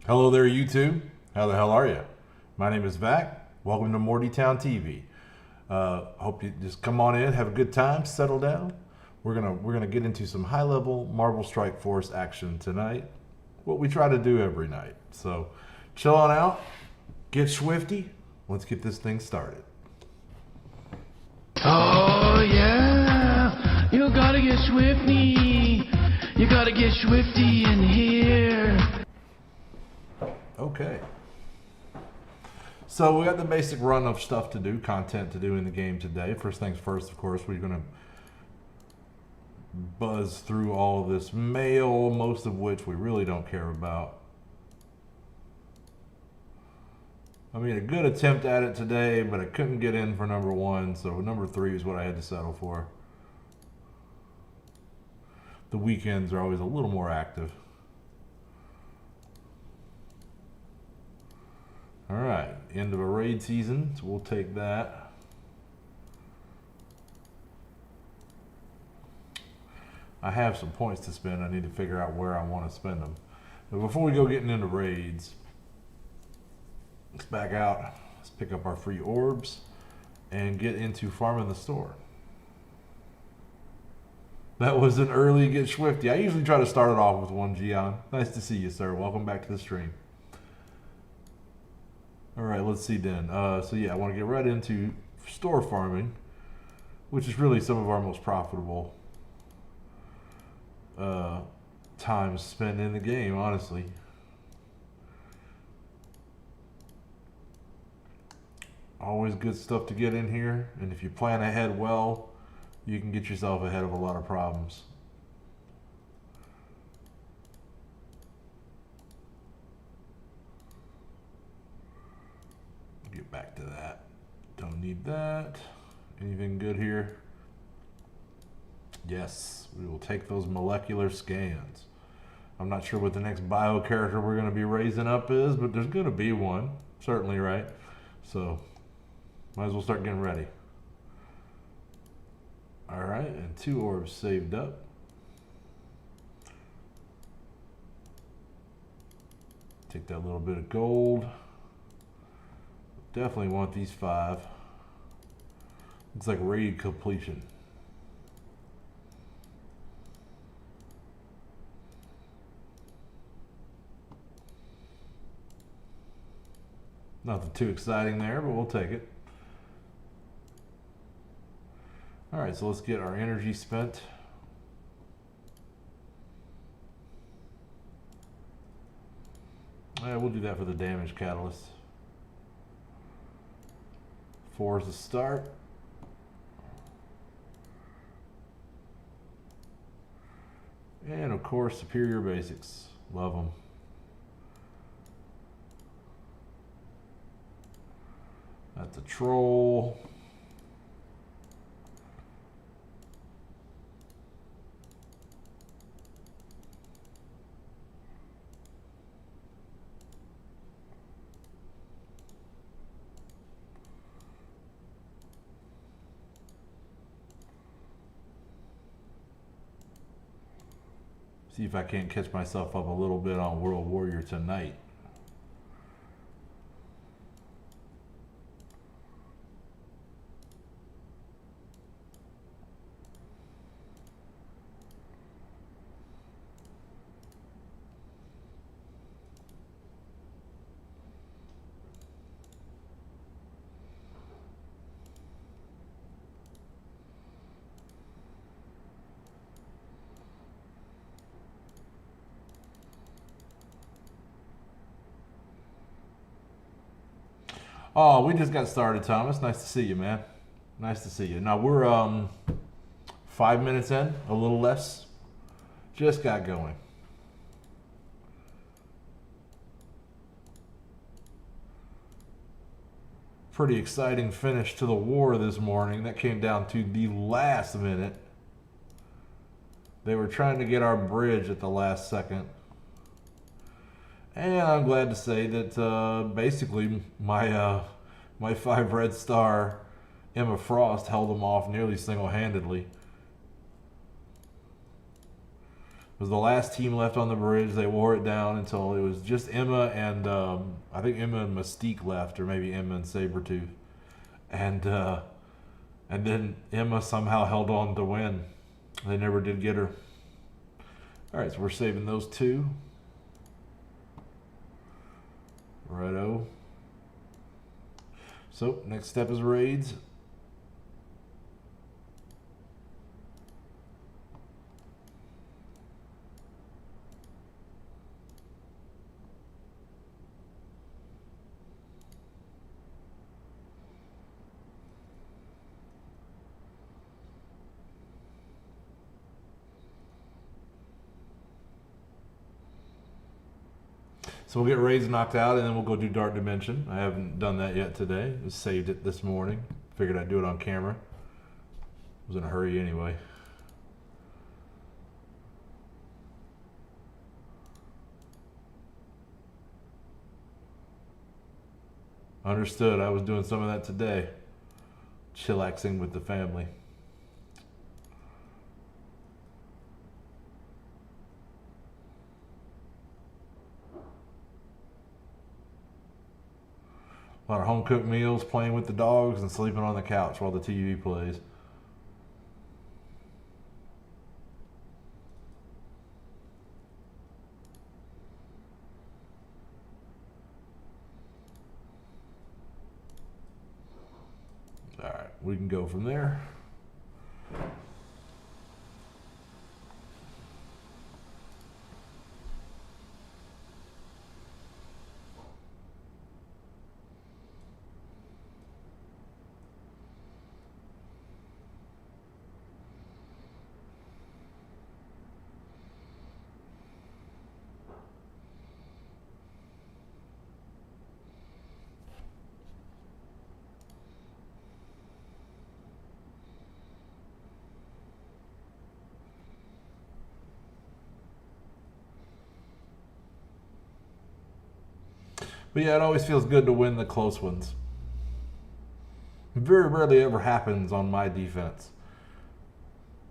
Hello there, YouTube. How the hell are you? My name is Vac. Welcome to Mortytown TV. Hope you just come on in, have a good time, settle down. We're gonna get into some high-level Marvel Strike Force action tonight. What we try to do every night. So, chill on out, get swifty. Let's get this thing started. Oh yeah, you gotta get swifty. You gotta get swifty in here. Okay. So we got the basic run of stuff to do, content to do in the game today. First things first, of course, we're going to buzz through all of this mail, most of which we really don't care about. I mean, a good attempt at it today, but I couldn't get in for number 1, so number 3 is what I had to settle for. The weekends are always a little more active. All right, end of a raid season, so we'll take that. I have some points to spend. I need to figure out where I want to spend them. But before we go getting into raids, let's back out. Let's pick up our free orbs and get into farming the store. That was an early get swifty. I usually try to start it off with one Gian. Nice to see you, sir. Welcome back to the stream. All right, let's see then. So yeah, I want to get right into store farming, which is really some of our most profitable times spent in the game, honestly. Always good stuff to get in here, and if you plan ahead well, you can get yourself ahead of a lot of problems. Get back to that. Don't need that. Anything good here? Yes, we will take those molecular scans. I'm not sure what the next bio character we're going to be raising up is, but there's going to be one. Certainly, right? So, might as well start getting ready. Alright, and 2 orbs saved up. Take that little bit of gold. Definitely want these 5. Looks like raid completion. Nothing too exciting there, but we'll take it. Alright, so let's get our energy spent. We'll do that for the damage catalyst. 4 is the start. And of course, superior basics. Love them. That's a troll. See if I can't catch myself up a little bit on World Warrior tonight. Oh, we just got started, Thomas. Nice to see you, man. Nice to see you. Now we're 5 minutes in, a little less. Just got going. Pretty exciting finish to the war this morning. That came down to the last minute. They were trying to get our bridge at the last second. And I'm glad to say that basically my 5 red star Emma Frost held them off nearly single-handedly. was the last team left on the bridge. They wore it down until it was just Emma and I think Emma and Mystique left, or maybe Emma and Sabretooth. And then Emma somehow held on to win. They never did get her. All right, so we're saving those two. Righto. So next step is raids. So we'll get raids knocked out, and then we'll go do Dark Dimension. I haven't done that yet today. I saved it this morning. Figured I'd do it on camera. Was in a hurry anyway. Understood. I was doing some of that today. Chillaxing with the family. A lot of home-cooked meals, playing with the dogs, and sleeping on the couch while the TV plays. All right, we can go from there. But yeah, it always feels good to win the close ones. It very rarely ever happens on my defense.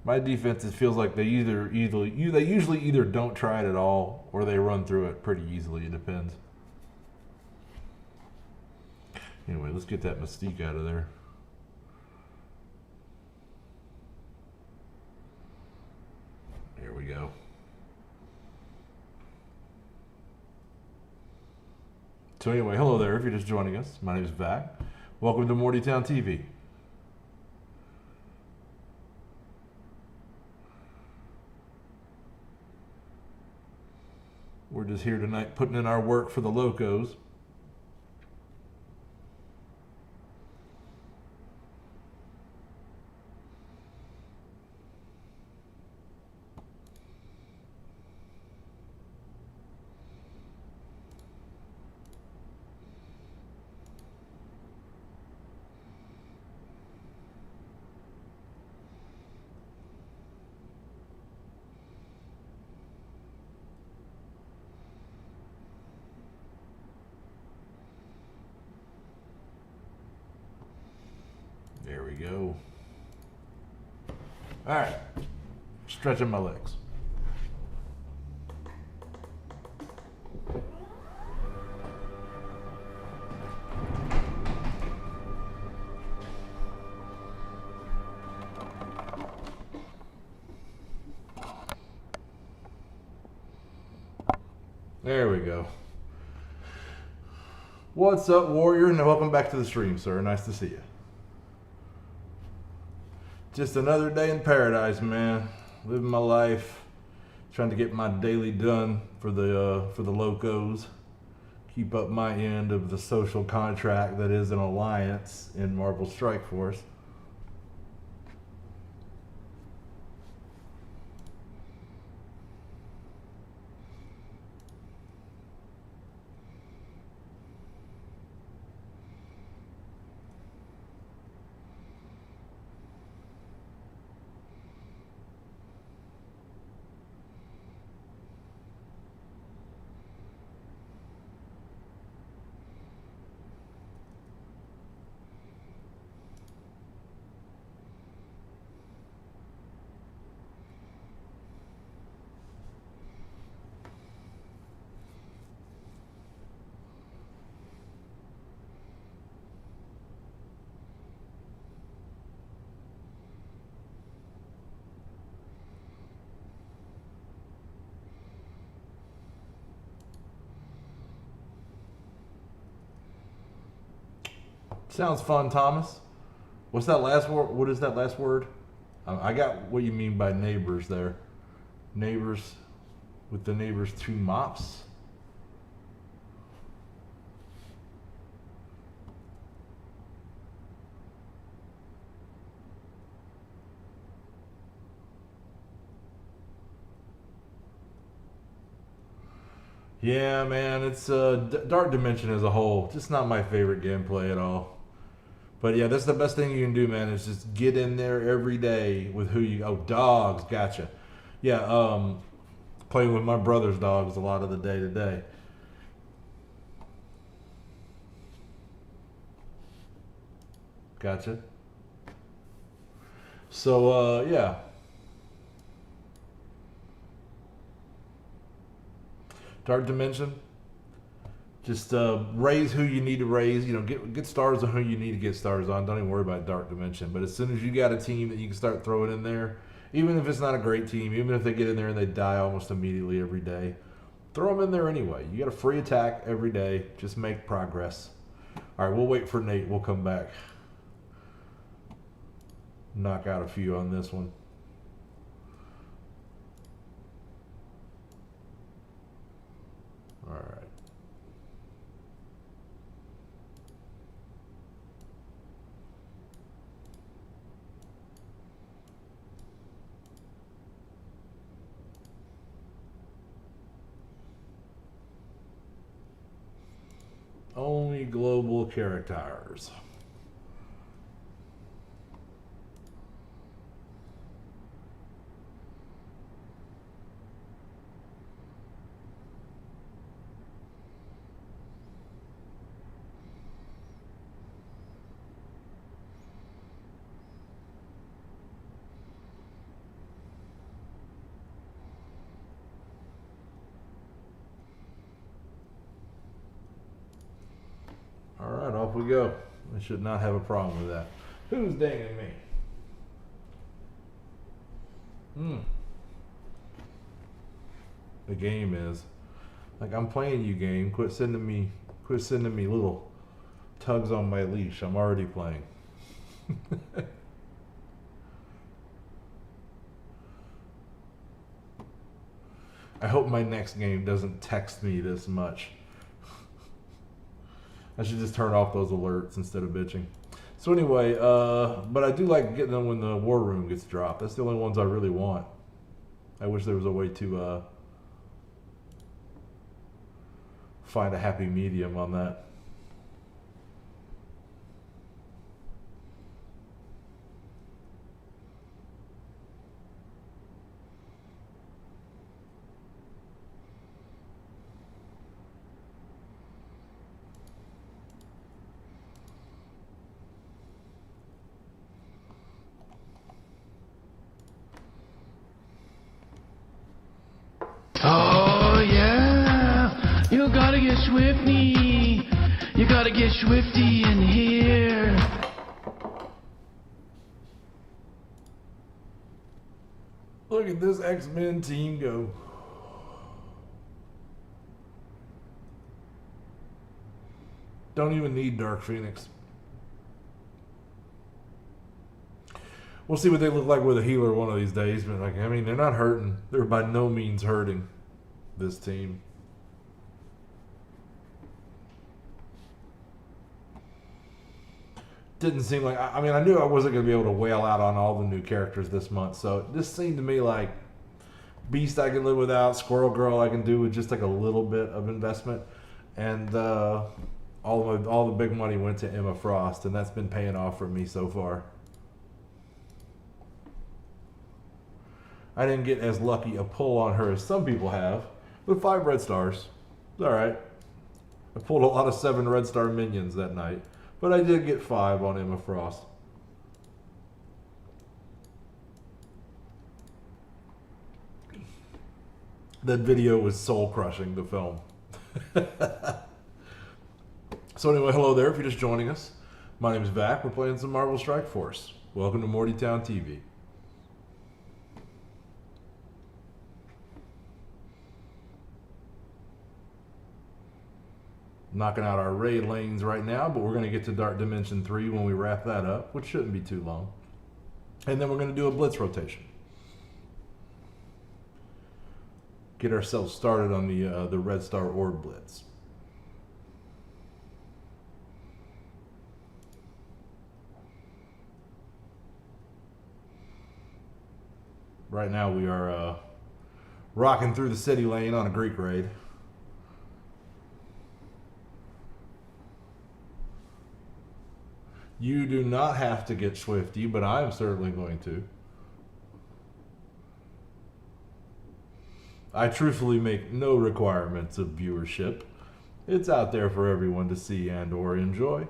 My defense, it feels like they usually either don't try it at all or they run through it pretty easily. It depends. Anyway, let's get that Mystique out of there. There we go. So anyway, hello there if you're just joining us. My name is Vac. Welcome to Mortytown TV. We're just here tonight putting in our work for the Locos. There we go. All right, stretching my legs. There we go. What's up, Warrior? And welcome back to the stream, sir. Nice to see you. Just another day in paradise, man. Living my life, trying to get my daily done for the Locos. Keep up my end of the social contract that is an alliance in Marvel Strike Force. Sounds fun, Thomas. What's that last word? What is that last word? I got what you mean by neighbors there. Neighbors with the neighbors 2 mops. Yeah, man, it's Dark Dimension as a whole. Just not my favorite gameplay at all. But yeah, that's the best thing you can do, man, is just get in there every day with who you... Oh, dogs, gotcha. Yeah, playing with my brother's dogs a lot of the day to day. Gotcha. So, yeah. Dark Dimension. Just raise who you need to raise. You know, get stars on who you need to get stars on. Don't even worry about Dark Dimension. But as soon as you got a team that you can start throwing in there, even if it's not a great team, even if they get in there and they die almost immediately every day, throw them in there anyway. You got a free attack every day. Just make progress. All right, we'll wait for Nate. We'll come back. Knock out a few on this one. All right. Only global characters. All right, off we go. I should not have a problem with that. Who's dinging me? The game is. Like, I'm playing you, game. Quit sending me little tugs on my leash. I'm already playing. I hope my next game doesn't text me this much. I should just turn off those alerts instead of bitching. So anyway, but I do like getting them when the war room gets dropped. That's the only ones I really want. I wish there was a way to find a happy medium on that. Oh yeah, you gotta get swifty. You gotta get swifty in here. Look at this X-Men team go. Don't even need Dark Phoenix. We'll see what they look like with a healer one of these days. But like, I mean, they're not hurting. They're by no means hurting this team. Didn't seem like, I mean, I knew I wasn't going to be able to wail out on all the new characters this month. So this seemed to me like Beast I can live without, Squirrel Girl I can do with just like a little bit of investment. And all the big money went to Emma Frost, and that's been paying off for me so far. I didn't get as lucky a pull on her as some people have, but 5 red stars. It's all right. I pulled a lot of 7 red star minions that night, but I did get 5 on Emma Frost. That video was soul crushing, the film. So anyway, hello there if you're just joining us. My name is Vac. We're playing some Marvel Strike Force. Welcome to Mortytown TV. knocking out our raid lanes right now, but we're going to get to Dark Dimension 3 when we wrap that up, which shouldn't be too long. And then we're going to do a blitz rotation. Get ourselves started on the Red Star Orb Blitz. Right now we are rocking through the city lane on a Greek raid. You do not have to get Swifty, but I am certainly going to. I truthfully make no requirements of viewership. It's out there for everyone to see and or enjoy.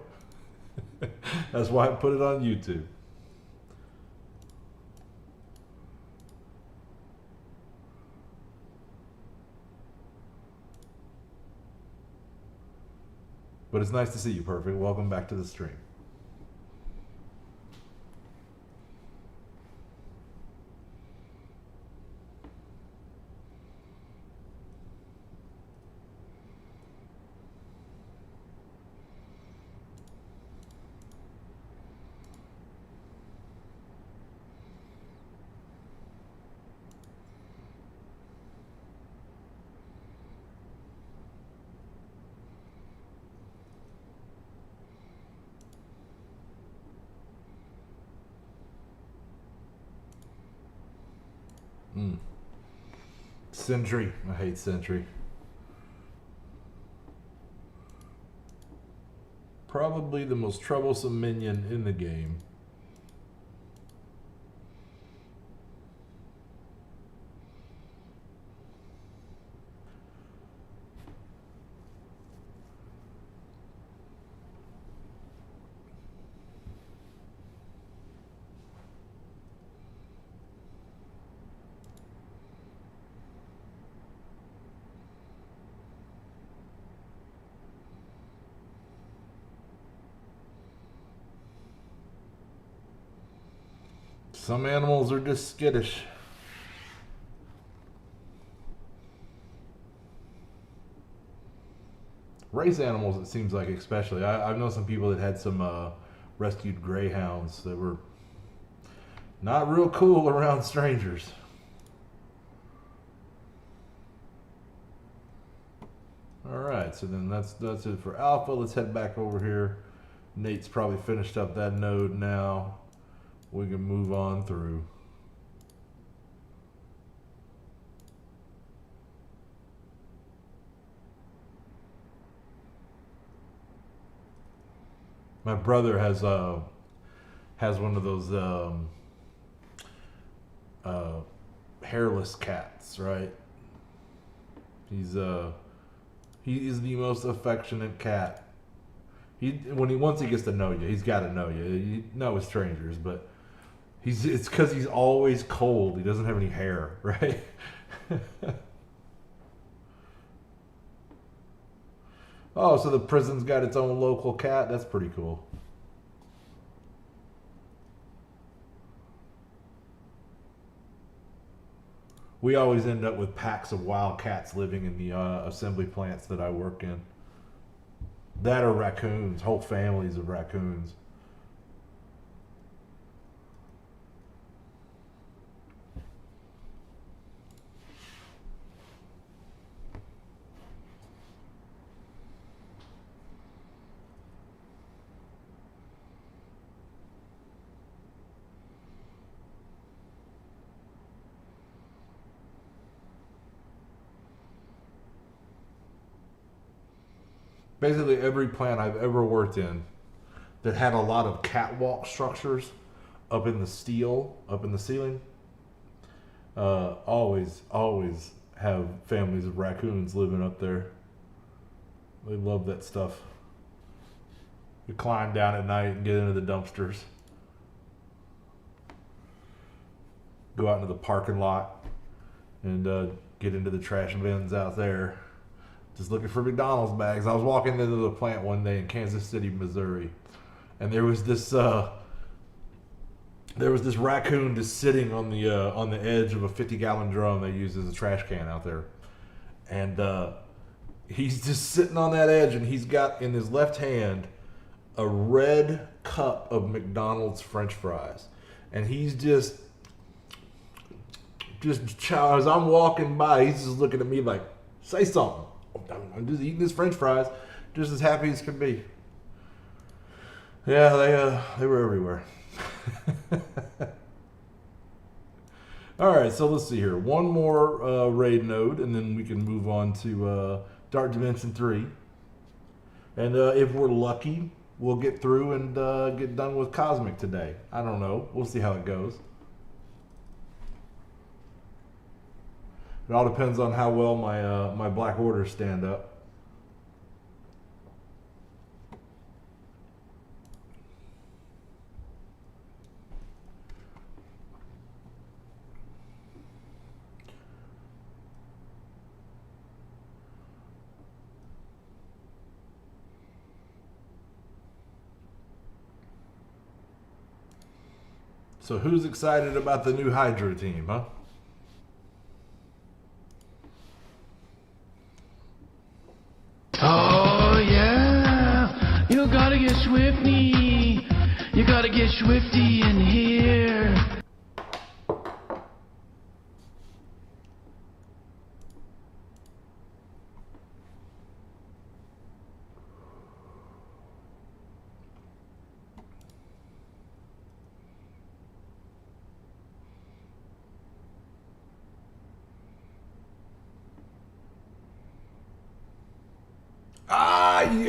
That's why I put it on YouTube. But it's nice to see you, Perfect. Welcome back to the stream. Sentry. I hate Sentry. Probably the most troublesome minion in the game. Some animals are just skittish. Race animals, it seems like, especially. I've known some people that had some rescued greyhounds that were not real cool around strangers. Alright, so then that's it for Alpha. Let's head back over here. Nate's probably finished up that node now. We can move on through. My brother has one of those hairless cats, right? He is the most affectionate cat. Once he gets to know you, he's got to know you. You know as strangers, but it's because he's always cold. He doesn't have any hair, right? Oh, so the prison's got its own local cat? That's pretty cool. We always end up with packs of wild cats living in the assembly plants that I work in. That or raccoons, whole families of raccoons. Basically every plant I've ever worked in that had a lot of catwalk structures up in the ceiling, always have families of raccoons living up there. They love that stuff. You climb down at night and get into the dumpsters. Go out into the parking lot and get into the trash bins out there. Just looking for McDonald's bags. I was walking into the plant one day in Kansas City, Missouri, and there was this raccoon just sitting on the edge of a 50-gallon drum they use as a trash can out there, and He's just sitting on that edge, and he's got in his left hand a red cup of McDonald's French fries, and he's just as I'm walking by, he's just looking at me like, "Say something." I'm just eating his French fries, just as happy as can be. Yeah, they were everywhere. All right, so let's see here. One more raid node, and then we can move on to Dark Dimension 3. And if we're lucky, we'll get through and get done with Cosmic today. I don't know. We'll see how it goes. It all depends on how well my Black Orders stand up. So who's excited about the new Hydra team, huh? Oh yeah, you gotta get swifty. You gotta get swifty in here.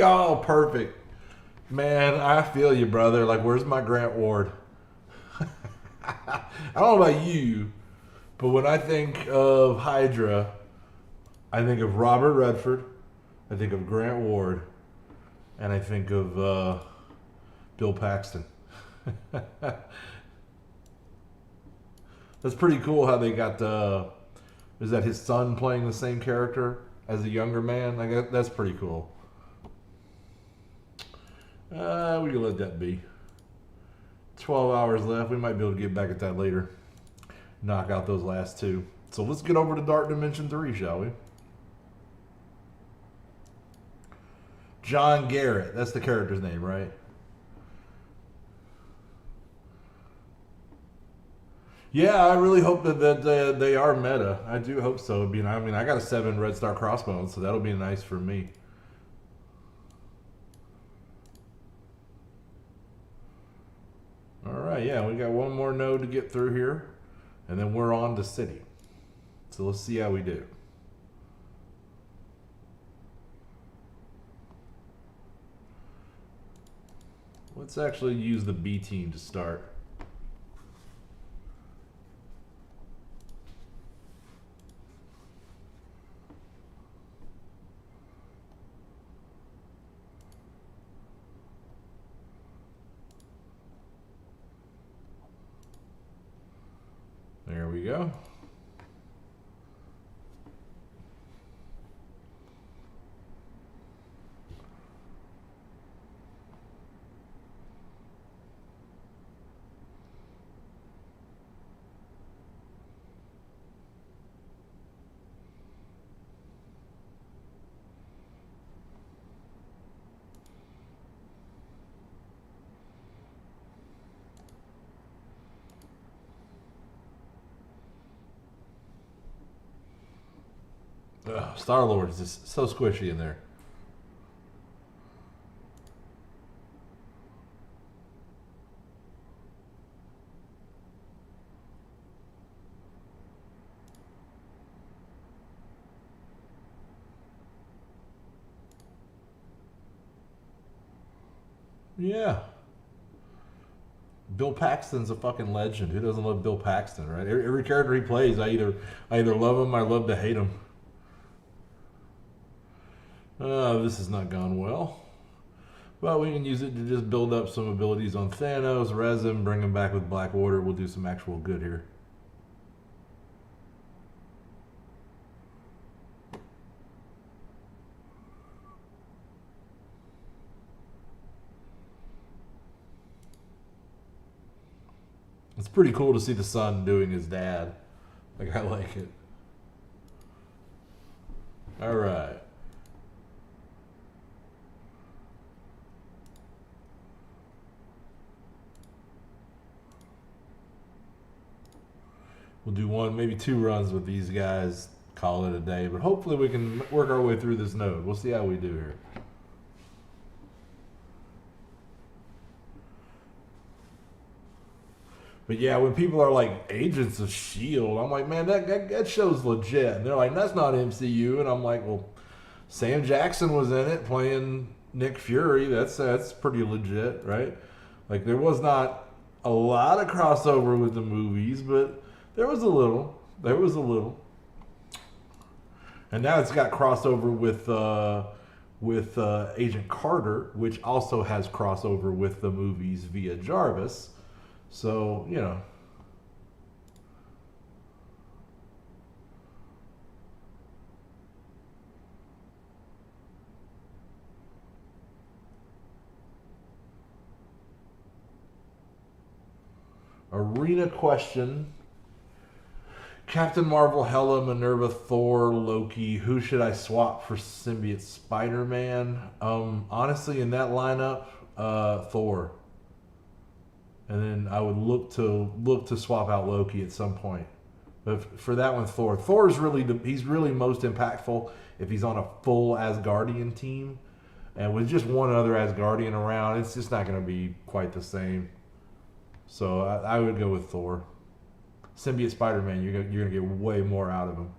Oh, perfect. Man, I feel you, brother. Like, where's my Grant Ward? I don't know about you, but when I think of Hydra, I think of Robert Redford, I think of Grant Ward, and I think of Bill Paxton. That's pretty cool how they got is that his son playing the same character as a younger man? Like, that's pretty cool. We can let that be. 12 hours left. We might be able to get back at that later. Knock out those last two. So let's get over to Dark Dimension 3, shall we? John Garrett. That's the character's name, right? Yeah, I really hope that they are meta. I do hope so. I mean, I got a 7 Red Star Crossbones, so that'll be nice for me. All right, yeah, we got one more node to get through here, and then we're on to City. So let's see how we do. Let's actually use the B team to start. There we go. Star-Lord is just so squishy in there. Yeah. Bill Paxton's a fucking legend. Who doesn't love Bill Paxton, right? Every character he plays, I either love him or I love to hate him. This has not gone well. But we can use it to just build up some abilities on Thanos, res him, bring him back with Black Order. We'll do some actual good here. It's pretty cool to see the son doing his dad. Like, I like it. All right. we'll do one, maybe 2 runs with these guys, call it a day. But hopefully we can work our way through this node. We'll see how we do here. But yeah, when people are like Agents of S.H.I.E.L.D., I'm like, man, that show's legit. And they're like, that's not MCU. And I'm like, well, Sam Jackson was in it playing Nick Fury. That's pretty legit, right? Like, there was not a lot of crossover with the movies, but there was a little. There was a little. And now it's got crossover with Agent Carter, which also has crossover with the movies via Jarvis. So, you know. Arena question. Captain Marvel, Hela, Minerva, Thor, Loki. Who should I swap for symbiote Spider-Man? Honestly, in that lineup, Thor. And then I would look to swap out Loki at some point. But for that one, Thor. Thor's he's really most impactful if he's on a full Asgardian team. And with just one other Asgardian around, it's just not going to be quite the same. So I would go with Thor. Symbiote Spider-Man, you're gonna get way more out of him.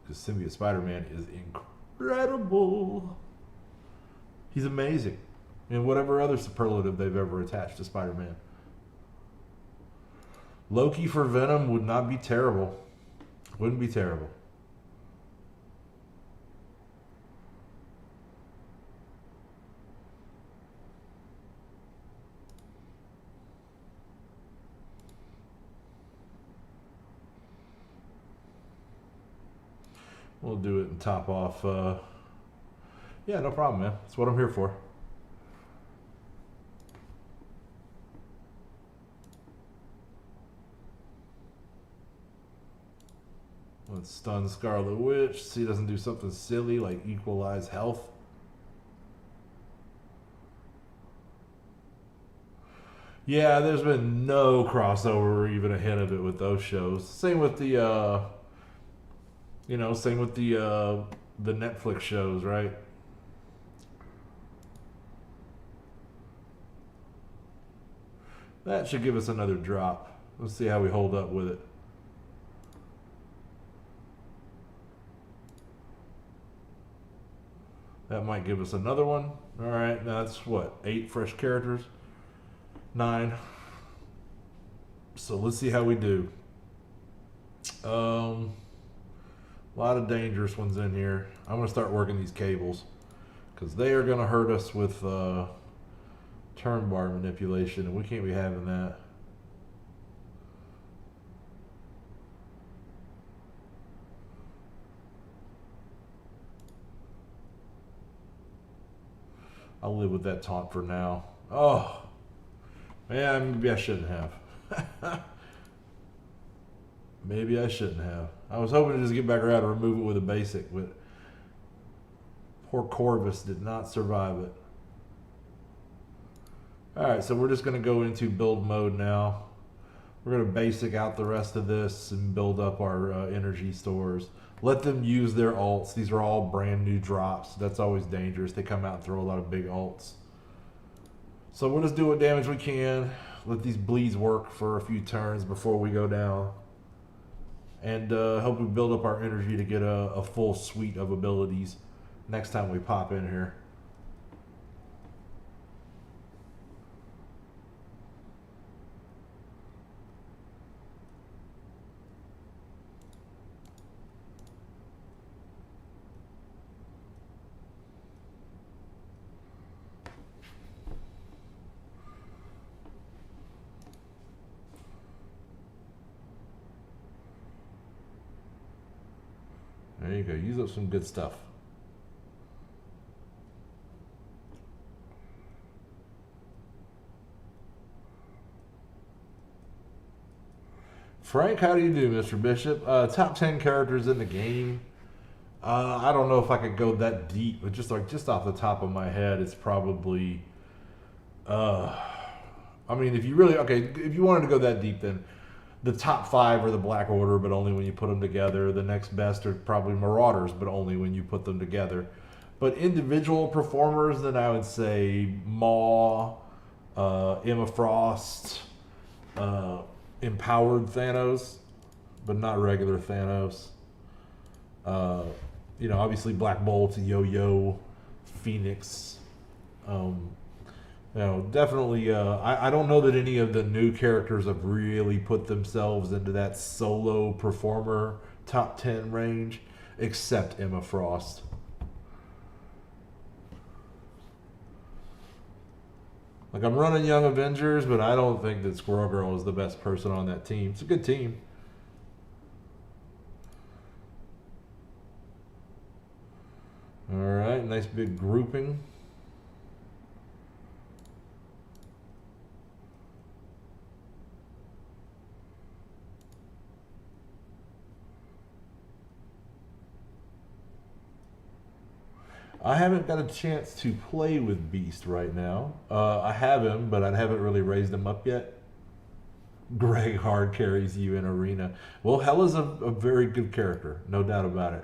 Because Symbiote Spider-Man is incredible. He's amazing. And whatever other superlative they've ever attached to Spider-Man. Loki for Venom would not be terrible. Wouldn't be terrible. We'll do it and top off. Yeah, no problem, man. That's what I'm here for. Let's stun Scarlet Witch. See, it doesn't do something silly like equalize health. Yeah, there's been no crossover or even a hint of it with those shows. Same with the, same with the Netflix shows, right? That should give us another drop. Let's see how we hold up with it. That might give us another one. All right, now that's what, 8 fresh characters? 9. So let's see how we do. A lot of dangerous ones in here. I'm going to start working these cables because they are going to hurt us with turn bar manipulation, and we can't be having that. I'll live with that taunt for now. Oh, man, maybe I shouldn't have. Maybe I shouldn't have. I was hoping to just get back around and remove it with a basic, but poor Corvus did not survive it. Alright, so we're just going to go into build mode now. We're going to basic out the rest of this and build up our energy stores. Let them use their ults. These are all brand new drops. That's always dangerous. They come out and throw a lot of big ults. So we'll just do what damage we can. Let these bleeds work for a few turns before we go down. And hope we build up our energy to get a full suite of abilities next time we pop in here. There you go. Use up some good stuff. Frank, how do you do, Mr. Bishop? Top 10 characters in the game. I don't know if I could go that deep, but just off the top of my head, it's probably. I mean, if you wanted to go that deep, then the top 5 are the Black Order, but only when you put them together. The next best are probably Marauders, but only when you put them together. But individual performers, then I would say Maw, Emma Frost, Empowered Thanos, but not regular Thanos. Obviously Black Bolt, Yo-Yo, Phoenix. Definitely. I don't know that any of the new characters have really put themselves into that solo performer top 10 range, except Emma Frost. Like, I'm running Young Avengers, but I don't think that Squirrel Girl is the best person on that team. It's a good team. All right, nice big grouping. I haven't got a chance to play with Beast right now. I have him, but I haven't really raised him up yet. Greg hard carries you in arena. Well, Hela's a very good character, no doubt about it.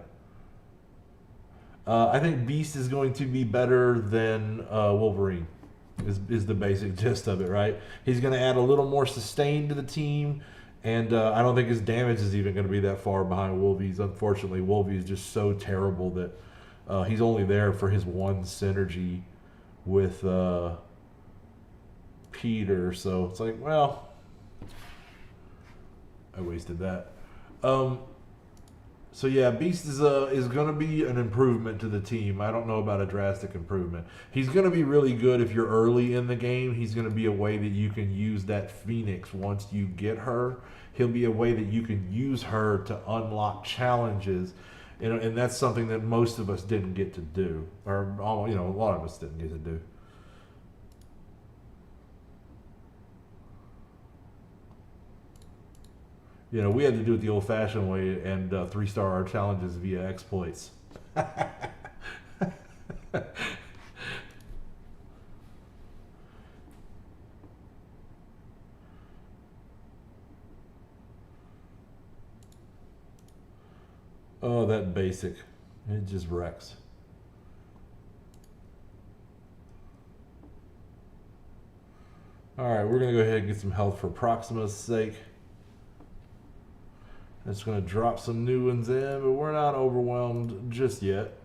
I think Beast is going to be better than Wolverine, is the basic gist of it, right? He's going to add a little more sustain to the team, and I don't think his damage is even going to be that far behind Wolvie's. Unfortunately, Wolvie is just so terrible that he's only there for his one synergy with Peter. So it's like, well, I wasted that. So yeah, Beast is going to be an improvement to the team. I don't know about a drastic improvement. He's going to be really good if you're early in the game. He's going to be a way that you can use that Phoenix once you get her. He'll be a way that you can use her to unlock challenges. And that's something that most of us didn't get to do, or a lot of us didn't get to do. We had to do it the old-fashioned way and 3-star our challenges via exploits. Oh, that basic. It just wrecks. Alright, we're going to go ahead and get some health for Proxima's sake. It's going to drop some new ones in, but we're not overwhelmed just yet.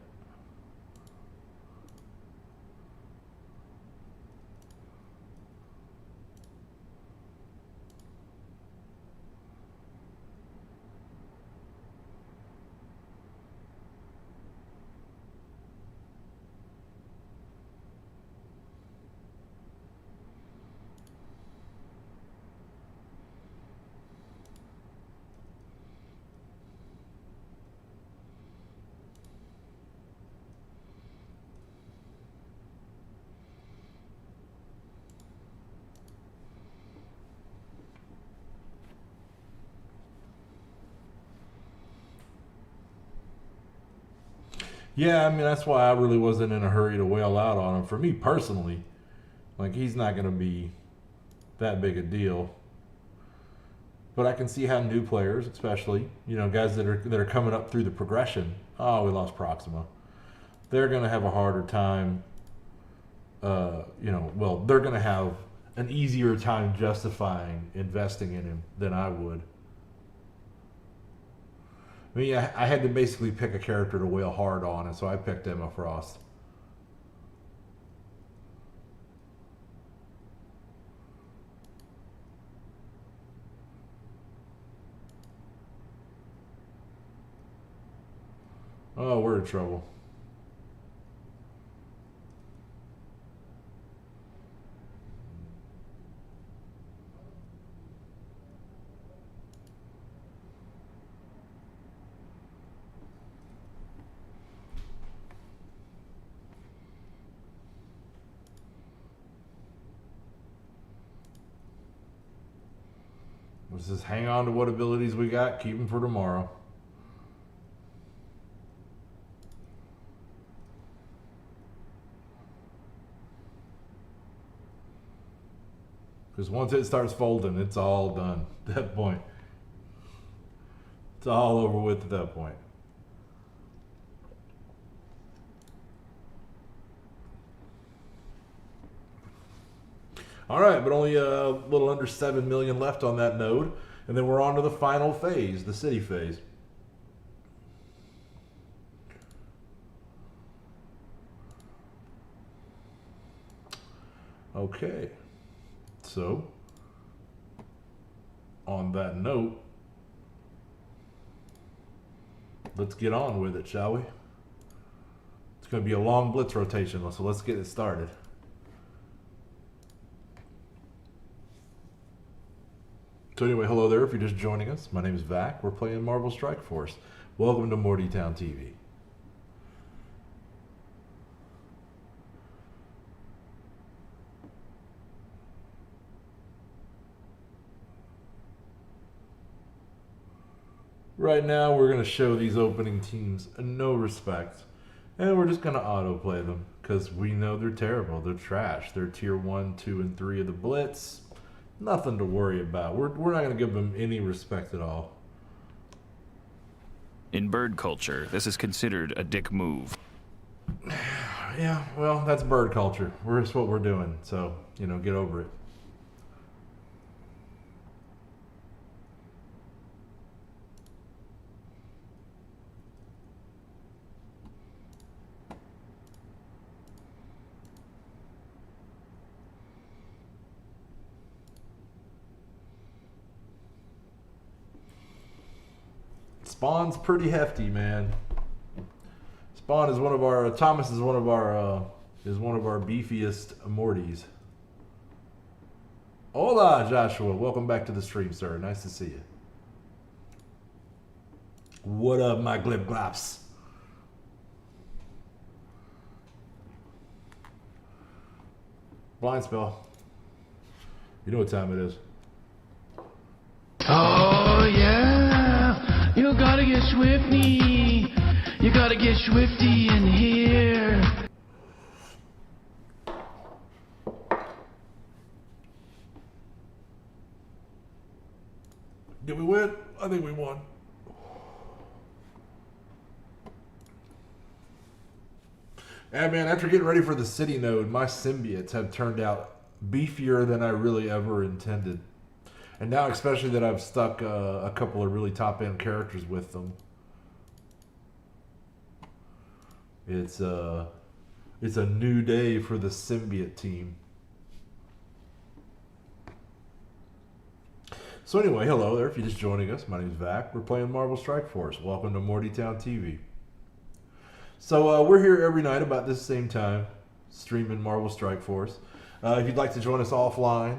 Yeah, I mean, that's why I really wasn't in a hurry to wail out on him. For me personally, like, he's not going to be that big a deal. But I can see how new players, especially, guys that are coming up through the progression. Oh, we lost Proxima. They're going to have a harder time. They're going to have an easier time justifying investing in him than I would. I mean, I had to basically pick a character to wail hard on, and so I picked Emma Frost. Oh, we're in trouble. Let's just hang on to what abilities we got, keep them for tomorrow. Because once it starts folding, it's all done at that point. It's all over with at that point. All right, but only a little under 7 million left on that node. And then we're on to the final phase, the city phase. Okay. So, on that note, let's get on with it, shall we? It's going to be a long blitz rotation, so let's get it started. So anyway, hello there if you're just joining us. My name is Vac. We're playing Marvel Strike Force. Welcome to Mortytown TV. Right now, we're going to show these opening teams no respect. And we're just going to autoplay them because we know they're terrible. They're trash. They're tier 1, 2, and 3 of the Blitz. Nothing to worry about. We're not going to give them any respect at all. In bird culture, this is considered a dick move. Yeah, well, that's bird culture. That's what we're doing. So, you know, get over it. Spawn's pretty hefty, man. Spawn is one of our Thomas is one of our beefiest Mortys. Hola, Joshua. Welcome back to the stream, sir. Nice to see you. What up, my glib glops? Blind spell. You know what time it is. Oh yeah, you gotta get swifty. You gotta get swifty in here. Did we win? I think we won. And man, after getting ready for the city node, my symbiotes have turned out beefier than I really ever intended. And now, especially that I've stuck a couple of really top-end characters with them, it's a new day for the symbiote team. So anyway, hello there. If you're just joining us, my name is Vac. We're playing Marvel Strike Force. Welcome to Mortytown TV. So we're here every night about this same time, streaming Marvel Strike Force. If you'd like to join us offline,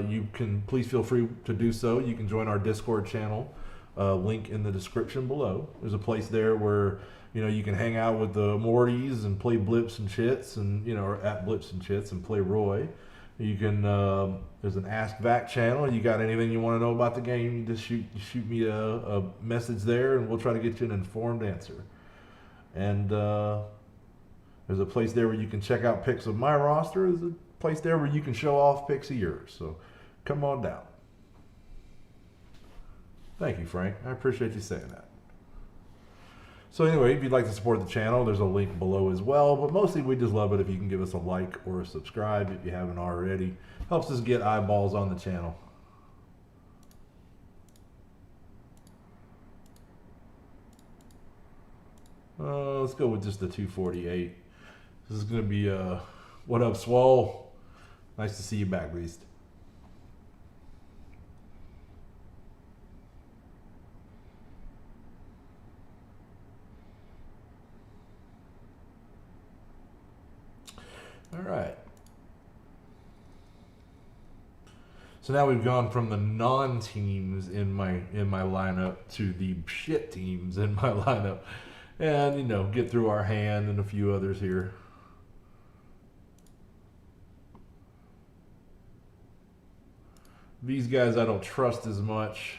you can please feel free to do so. You can join our Discord channel, link in the description below. There's a place there where you can hang out with the Mortys and play Blips and Chits, and or at Blips and Chits and play Roy. You can there's an Ask Vac channel. You got anything you want to know about the game? You just shoot me a message there, and we'll try to get you an informed answer. And there's a place there where you can check out pics of my roster. There's a place there where you can show off pics of yours. So come on down. Thank you, Frank. I appreciate you saying that. So anyway, if you'd like to support the channel, there's a link below as well. But mostly we just love it if you can give us a like or a subscribe if you haven't already. Helps us get eyeballs on the channel. Let's go with just the 248. This is going to be, what up, Swole? Nice to see you back, Beast. All right. So now we've gone from the non-teams in my lineup to the shit teams in my lineup. And, get through our hand and a few others here. These guys I don't trust as much.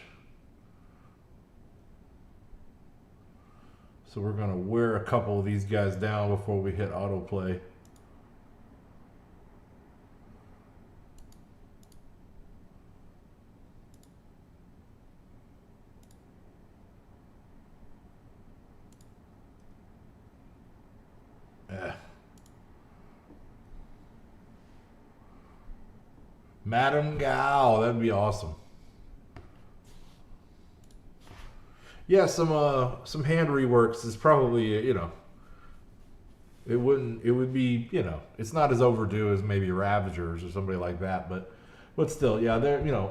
So we're going to wear a couple of these guys down before we hit autoplay. Madam Gal, that'd be awesome. Yeah, some hand reworks is probably, you know, it would be, you know, it's not as overdue as maybe Ravagers or somebody like that, but still, yeah, they're, you know,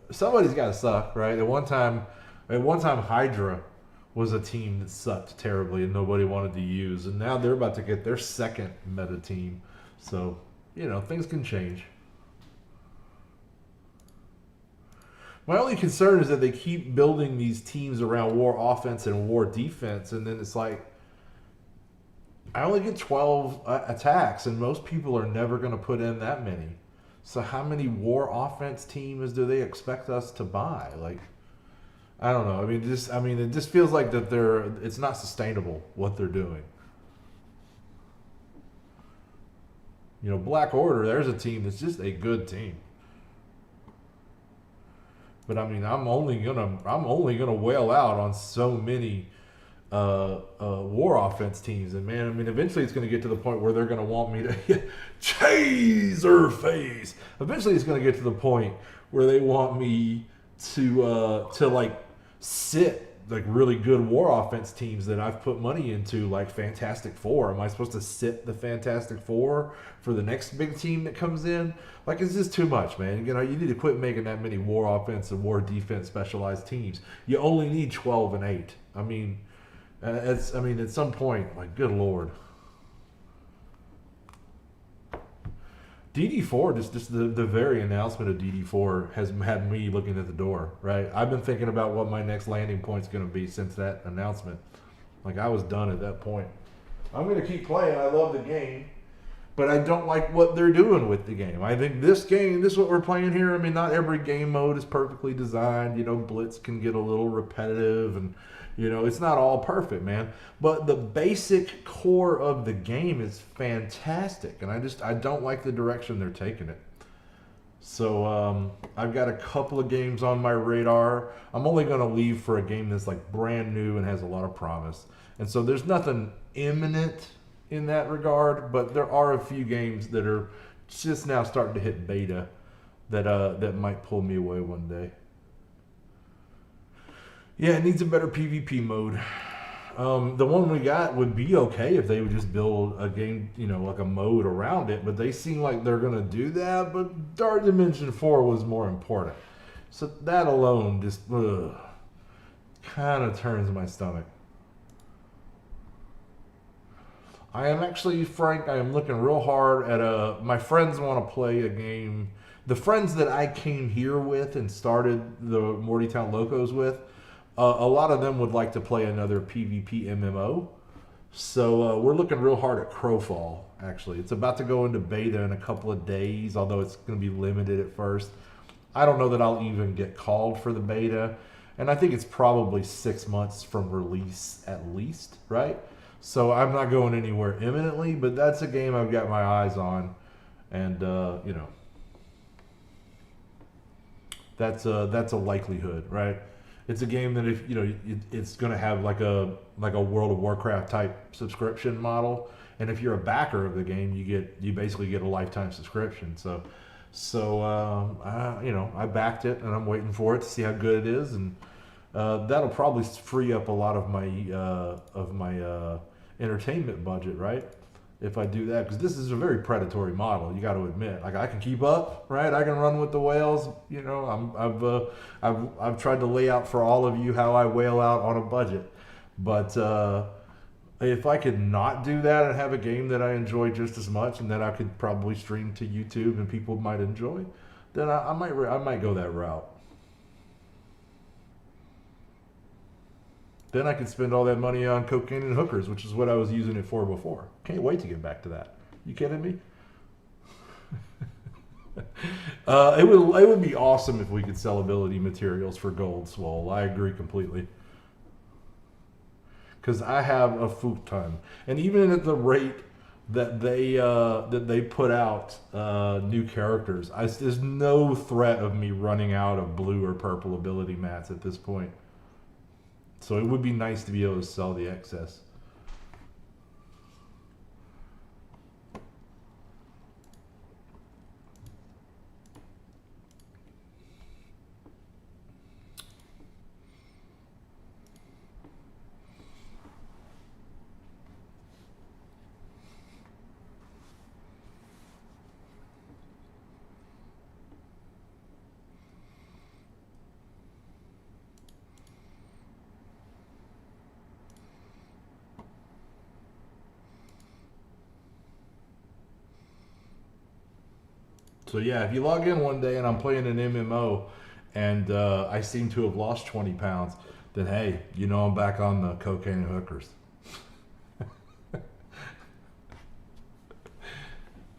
somebody's got to suck, right? At one time Hydra was a team that sucked terribly and nobody wanted to use, and now they're about to get their second meta team. So, you know, things can change. My only concern is that they keep building these teams around war offense and war defense, and then it's like, I only get 12 attacks, and most people are never going to put in that many. So how many war offense teams do they expect us to buy? Like, I don't know. I mean, it just feels like that it's not sustainable what they're doing. You know, Black Order, there's a team that's just a good team. But I mean, I'm only gonna wail out on so many war offense teams, and man, I mean, eventually it's gonna get to the point where they're gonna want me to Chaser face. Eventually, it's gonna get to the point where they want me to like sit like really good war offense teams that I've put money into, like Fantastic Four. Am I supposed to sit the Fantastic Four for the next big team that comes in? Like, it's just too much, man. You know, you need to quit making that many war offense and war defense specialized teams. You only need 12 and 8. I mean, at some point, like, good Lord. DD4, just the very announcement of DD4 has had me looking at the door, right? I've been thinking about what my next landing point's going to be since that announcement. Like, I was done at that point. I'm going to keep playing. I love the game, but I don't like what they're doing with the game. I think this is what we're playing here. I mean, not every game mode is perfectly designed. You know, Blitz can get a little repetitive, and, you know, it's not all perfect, man. But the basic core of the game is fantastic, and I don't like the direction they're taking it. So I've got a couple of games on my radar. I'm only going to leave for a game that's like brand new and has a lot of promise. And so there's nothing imminent in that regard, but there are a few games that are just now starting to hit beta that might pull me away one day. Yeah, it needs a better PvP mode. The one we got would be okay if they would just build a game, you know, like a mode around it, but they seem like they're going to do that, but Dark Dimension 4 was more important. So that alone just kind of turns my stomach. I am actually, Frank, I am looking real hard at my friends want to play a game. The friends that I came here with and started the Mortytown Locos with, a lot of them would like to play another PvP MMO. So we're looking real hard at Crowfall, actually. It's about to go into beta in a couple of days, although it's going to be limited at first. I don't know that I'll even get called for the beta. And I think it's probably 6 months from release at least, right? So I'm not going anywhere imminently, but that's a game I've got my eyes on. And, you know, that's a likelihood, right? It's a game that, if you know, it's going to have like a World of Warcraft type subscription model, and if you're a backer of the game, you basically get a lifetime subscription. So you know, I backed it, and I'm waiting for it to see how good it is, and that'll probably free up a lot of my entertainment budget, right? If I do that, because this is a very predatory model, you got to admit. Like, I can keep up, right? I can run with the whales. You know, I've tried to lay out for all of you how I whale out on a budget. But if I could not do that and have a game that I enjoy just as much, and that I could probably stream to YouTube and people might enjoy, then I might go that route. Then I could spend all that money on cocaine and hookers, which is what I was using it for before. Can't wait to get back to that. You kidding me? It would be awesome if we could sell ability materials for gold swole. I agree completely. Because I have a full ton, and even at the rate that they put out new characters, there's no threat of me running out of blue or purple ability mats at this point. So it would be nice to be able to sell the excess. So yeah, if you log in one day and I'm playing an MMO and I seem to have lost 20 pounds, then hey, you know I'm back on the cocaine and hookers.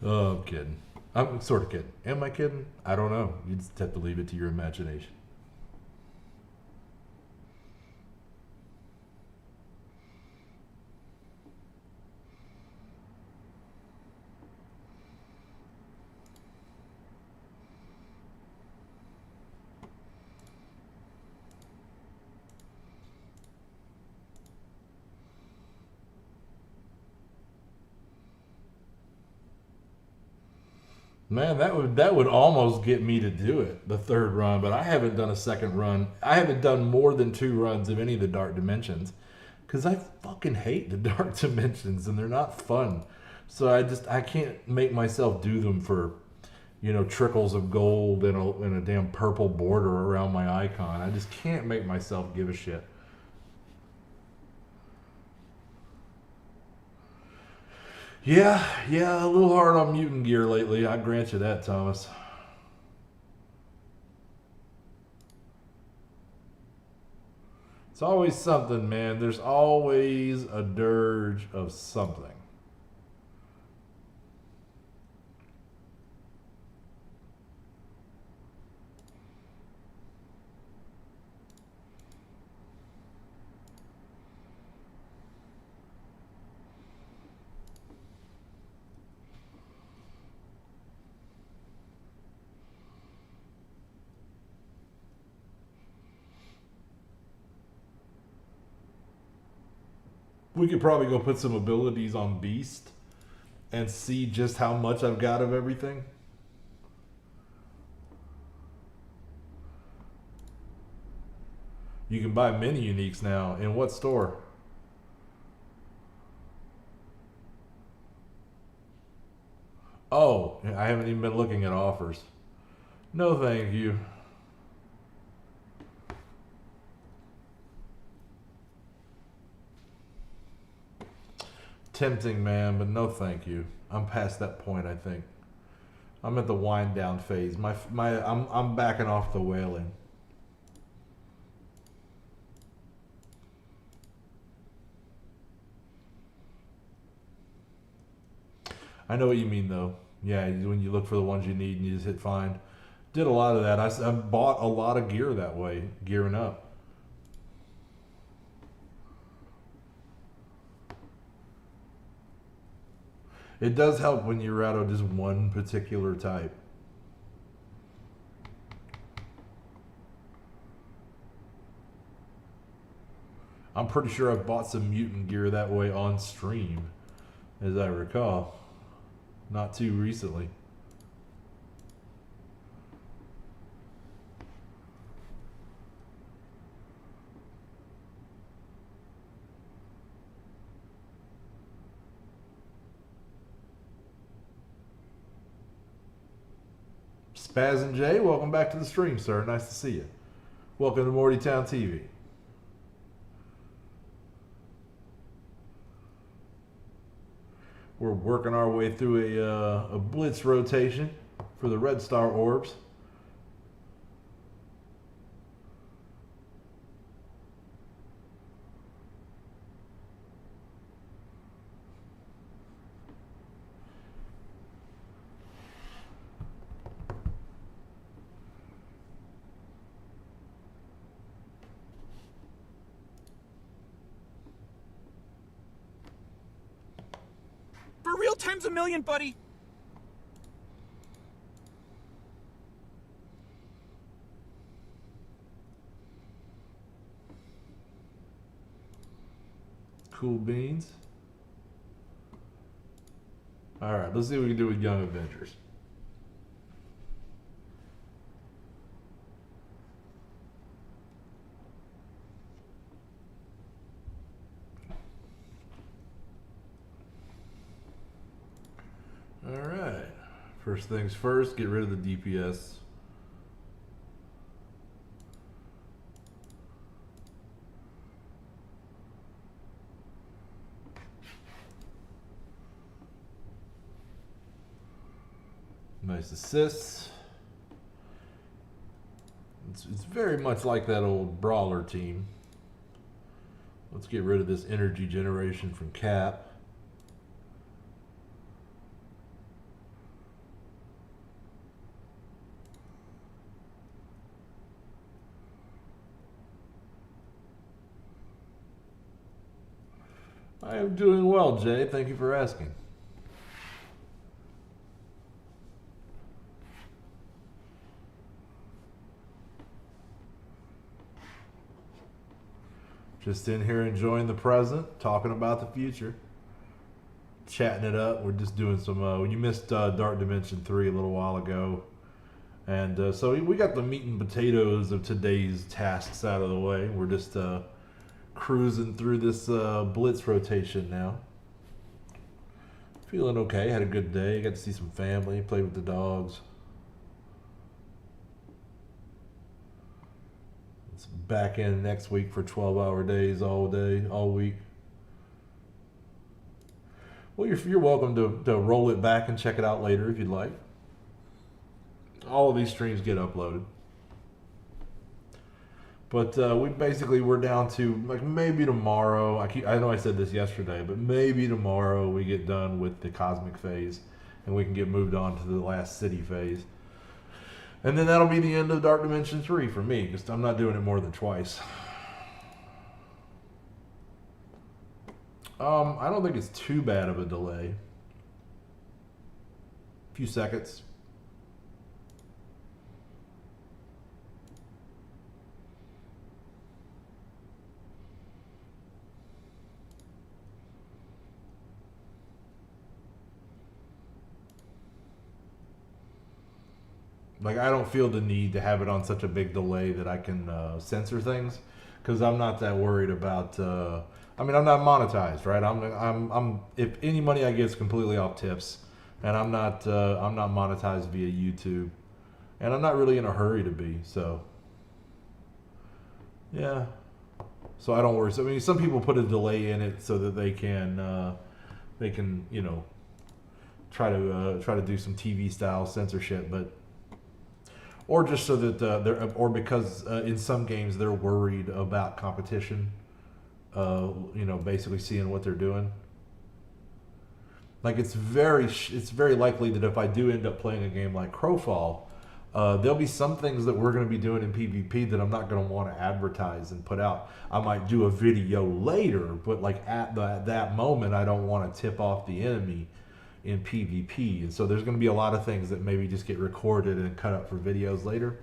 Oh, I'm kidding. I'm sort of kidding. Am I kidding? I don't know. You just have to leave it to your imagination. Man, that would almost get me to do it, the third run, but I haven't done a second run. I haven't done more than 2 runs of any of the Dark Dimensions because I fucking hate the Dark Dimensions and they're not fun. So I can't make myself do them for, you know, trickles of gold and a damn purple border around my icon. I just can't make myself give a shit. Yeah, a little hard on mutant gear lately. I grant you that, Thomas. It's always something, man. There's always a dirge of something. We could probably go put some abilities on Beast and see just how much I've got of everything. You can buy mini uniques now. In what store? Oh, I haven't even been looking at offers. No, thank you. Tempting, man, but no thank you. I'm past that point, I think. I'm at the wind down phase. I'm backing off the wailing. I know what you mean, though. Yeah, when you look for the ones you need and you just hit find. Did a lot of that. I bought a lot of gear that way, gearing up. It does help when you're out of just one particular type. I'm pretty sure I've bought some mutant gear that way on stream, as I recall. Not too recently. Spaz and Jay, welcome back to the stream, sir. Nice to see you. Welcome to Mortytown TV. We're working our way through a blitz rotation for the Red Star orbs. times a million, buddy. Cool beans. All right, let's see what we can do with Young Avengers. All right. First things first, get rid of the DPS. Nice assists. It's very much like that old Brawler team. Let's get rid of this energy generation from Cap. I am doing well, Jay. Thank you for asking. Just in here enjoying the present, talking about the future, chatting it up. We're just doing some, you missed Dark Dimension 3 a little while ago. And so we got the meat and potatoes of today's tasks out of the way. We're just cruising through this blitz rotation now. Feeling okay, had a good day. Got to see some family, played with the dogs. It's back in next week for 12-hour days all day, all week. Well, you're welcome to roll it back and check it out later if you'd like. All of these streams get uploaded. But we're down to like maybe tomorrow. I know I said this yesterday, but maybe tomorrow we get done with the cosmic phase and we can get moved on to the last city phase. And then that'll be the end of Dark Dimension 3 for me, because I'm not doing it more than twice. I don't think it's too bad of a delay. A few seconds. Like, I don't feel the need to have it on such a big delay that I can censor things, because I'm not that worried about. I mean, I'm not monetized, right? I'm if any money I get is completely off tips, and I'm not monetized via YouTube, and I'm not really in a hurry to be. So, yeah. So I don't worry. So I mean, some people put a delay in it so that they can try to do some TV style censorship, but. Or just so that because in some games they're worried about competition, basically seeing what they're doing. Like it's very likely that if I do end up playing a game like Crowfall, there'll be some things that we're going to be doing in PvP that I'm not going to want to advertise and put out. I might do a video later, but like at that moment, I don't want to tip off the enemy in PvP, and so there's going to be a lot of things that maybe just get recorded and cut up for videos later.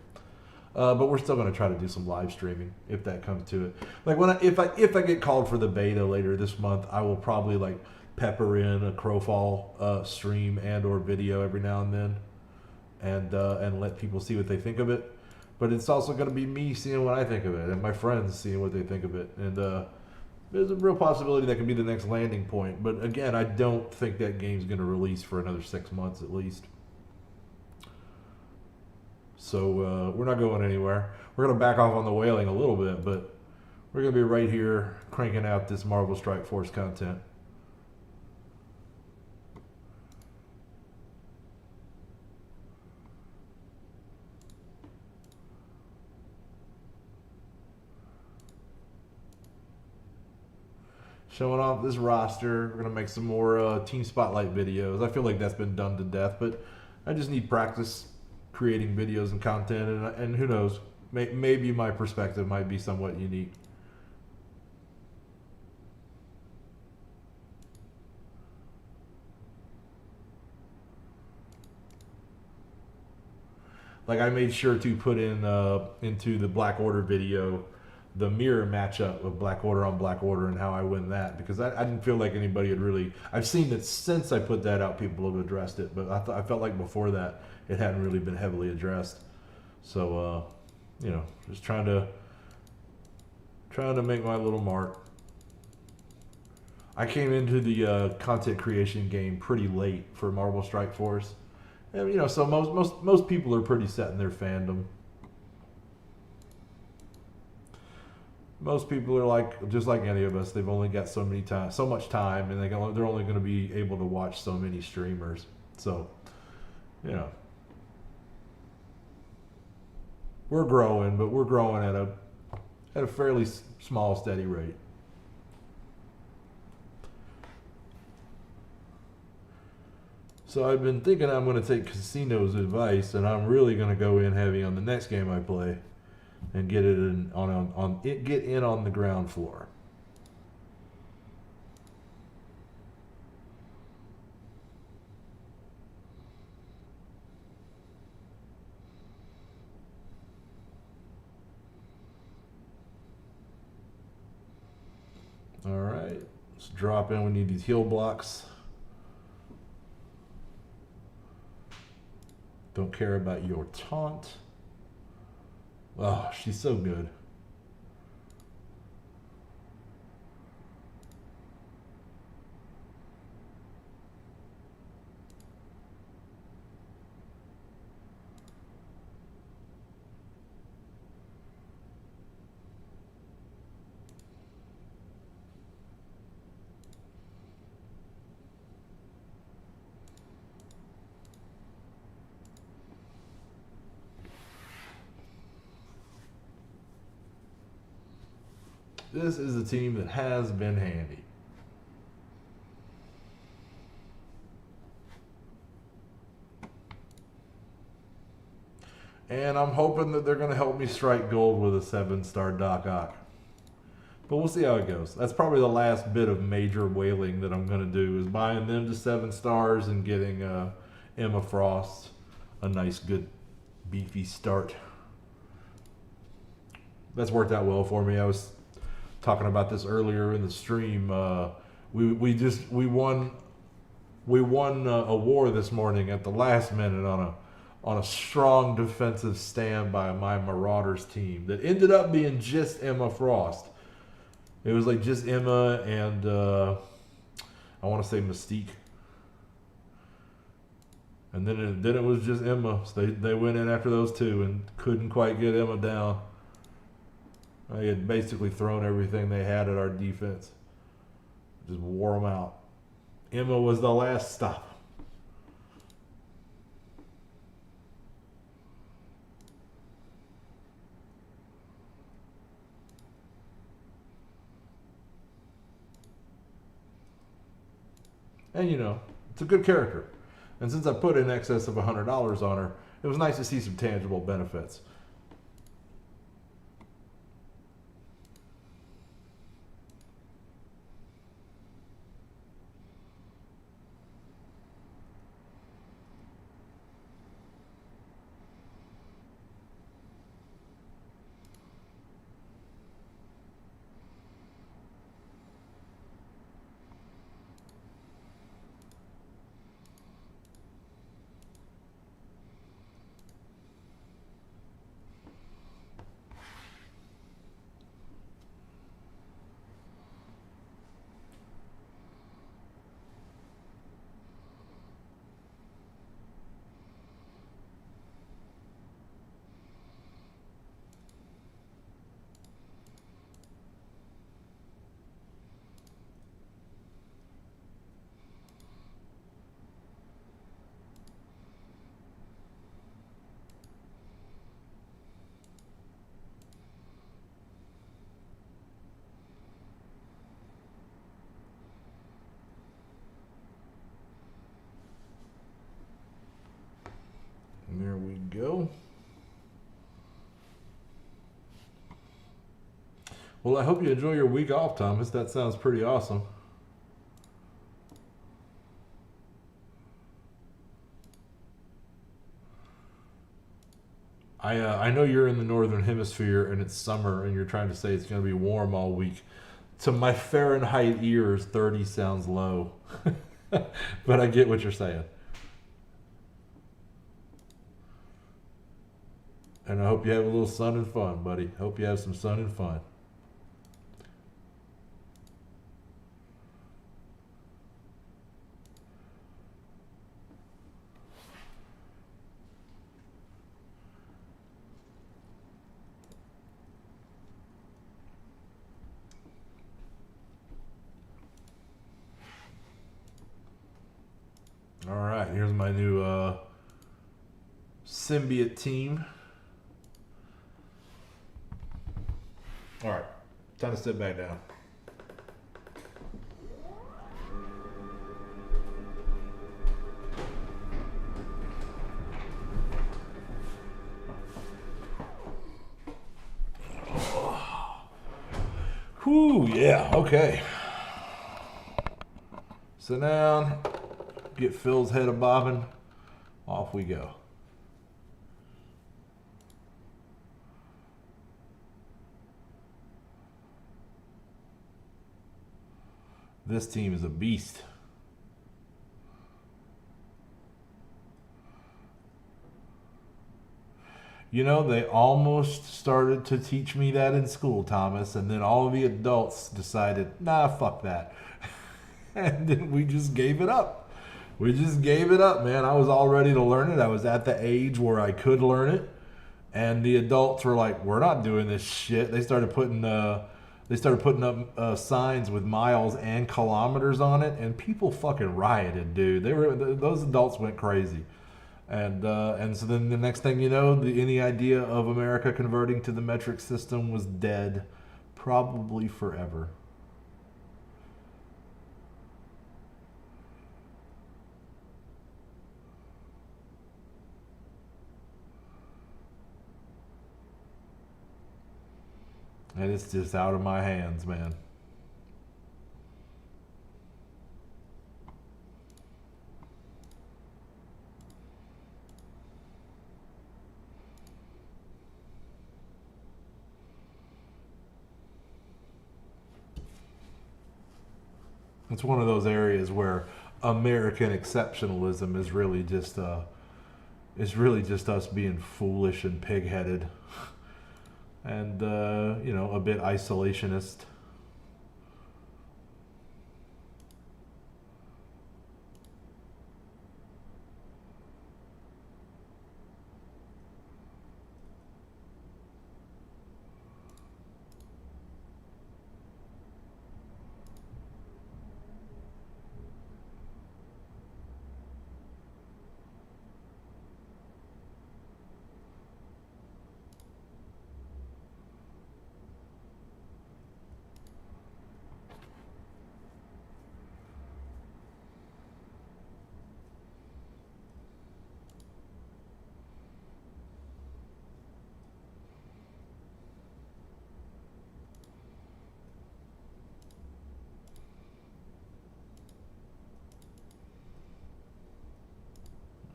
But we're still going to try to do some live streaming if that comes to it. Like if I get called for the beta later this month, I will probably like pepper in a Crowfall stream and or video every now and then, and let people see what they think of it. But it's also going to be me seeing what I think of it and my friends seeing what they think of it, and there's a real possibility that could be the next landing point. But again, I don't think that game's going to release for another 6 months at least. So we're not going anywhere. We're going to back off on the whaling a little bit, but we're going to be right here cranking out this Marvel Strike Force content. Showing off this roster. We're going to make some more Team Spotlight videos. I feel like that's been done to death, but I just need practice creating videos and content, and who knows, maybe my perspective might be somewhat unique. Like I made sure to put in into the Black Order video the mirror matchup of Black Order on Black Order and how I win that, because I didn't feel like anybody had really. I've seen that since I put that out, people have addressed it, but I felt like before that it hadn't really been heavily addressed. So you know, just trying to make my little mark. I came into the content creation game pretty late for Marvel Strike Force, and you know, so most people are pretty set in their fandom. Most people are like, just like any of us, they've only got so much time, and they're only going to be able to watch so many streamers. So, you know, we're growing, but we're growing at a fairly small, steady rate. So I've been thinking I'm going to take Casino's advice, and I'm really going to go in heavy on the next game I play. And get it in get in on the ground floor. All right, let's drop in. We need these heal blocks. Don't care about your taunt. Oh, she's so good. This is a team that has been handy. And I'm hoping that they're going to help me strike gold with a 7-star Doc Ock. But we'll see how it goes. That's probably the last bit of major whaling that I'm going to do, is buying them to 7 stars and getting Emma Frost a nice, good, beefy start. That's worked out well for me. I was talking about this earlier in the stream. We won a war this morning at the last minute on a strong defensive stand by my Marauders team that ended up being just Emma Frost. It was like just Emma and I want to say Mystique, and then it was just Emma. So they went in after those two and couldn't quite get Emma down. They had basically thrown everything they had at our defense. Just wore them out. Emma was the last stop. And you know, it's a good character. And since I put in excess of $100 on her, it was nice to see some tangible benefits. And there we go. Well, I hope you enjoy your week off, Thomas. That sounds pretty awesome. I know you're in the northern hemisphere and it's summer and you're trying to say it's going to be warm all week. To my Fahrenheit ears, 30 sounds low. But I get what you're saying. And I hope you have a little sun and fun, buddy. Hope you have some sun and fun. All right, here's my new symbiote team. All right, time to sit back down. Whew, yeah, okay. Sit down, get Phil's head a bobbing, off we go. This team is a beast. You know, they almost started to teach me that in school, Thomas, and then all of the adults decided, nah, fuck that. And then we just gave it up. We just gave it up, man. I was all ready to learn it. I was at the age where I could learn it. And the adults were like, we're not doing this shit. They started putting up signs with miles and kilometers on it, and people fucking rioted, dude. Those adults went crazy. And so then the next thing you know, any idea of America converting to the metric system was dead, probably forever. And it's just out of my hands, man. It's one of those areas where American exceptionalism is really just us being foolish and pig-headed. And, you know, a bit isolationist.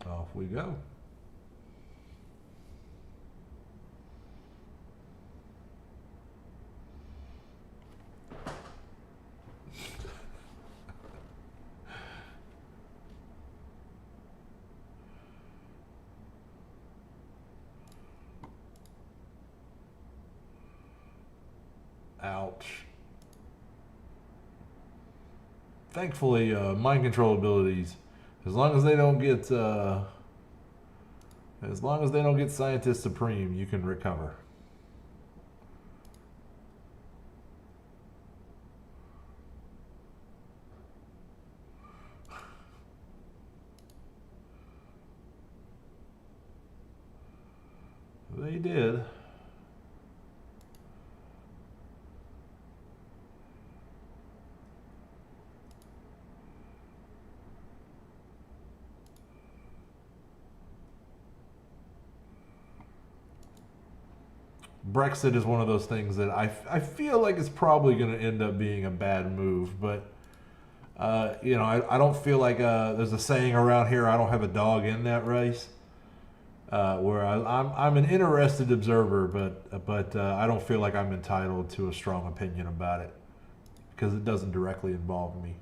Off we go. Ouch. Thankfully, mind control abilities, as long as they don't get Scientist Supreme, you can recover. They did. Brexit is one of those things that I feel like it's probably going to end up being a bad move, but you know, I don't feel like there's a saying around here, I don't have a dog in that race. where I'm an interested observer, but I don't feel like I'm entitled to a strong opinion about it because it doesn't directly involve me.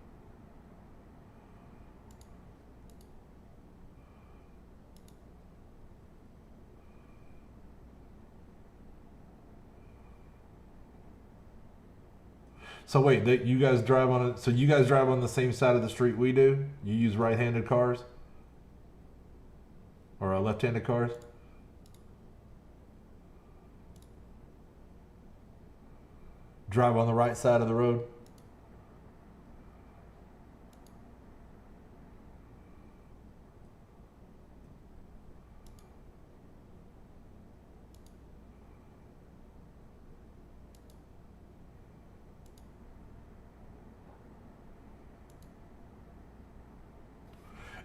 So wait, you guys drive on it? So you guys drive on the same side of the street we do? You use right-handed cars or left-handed cars? Drive on the right side of the road?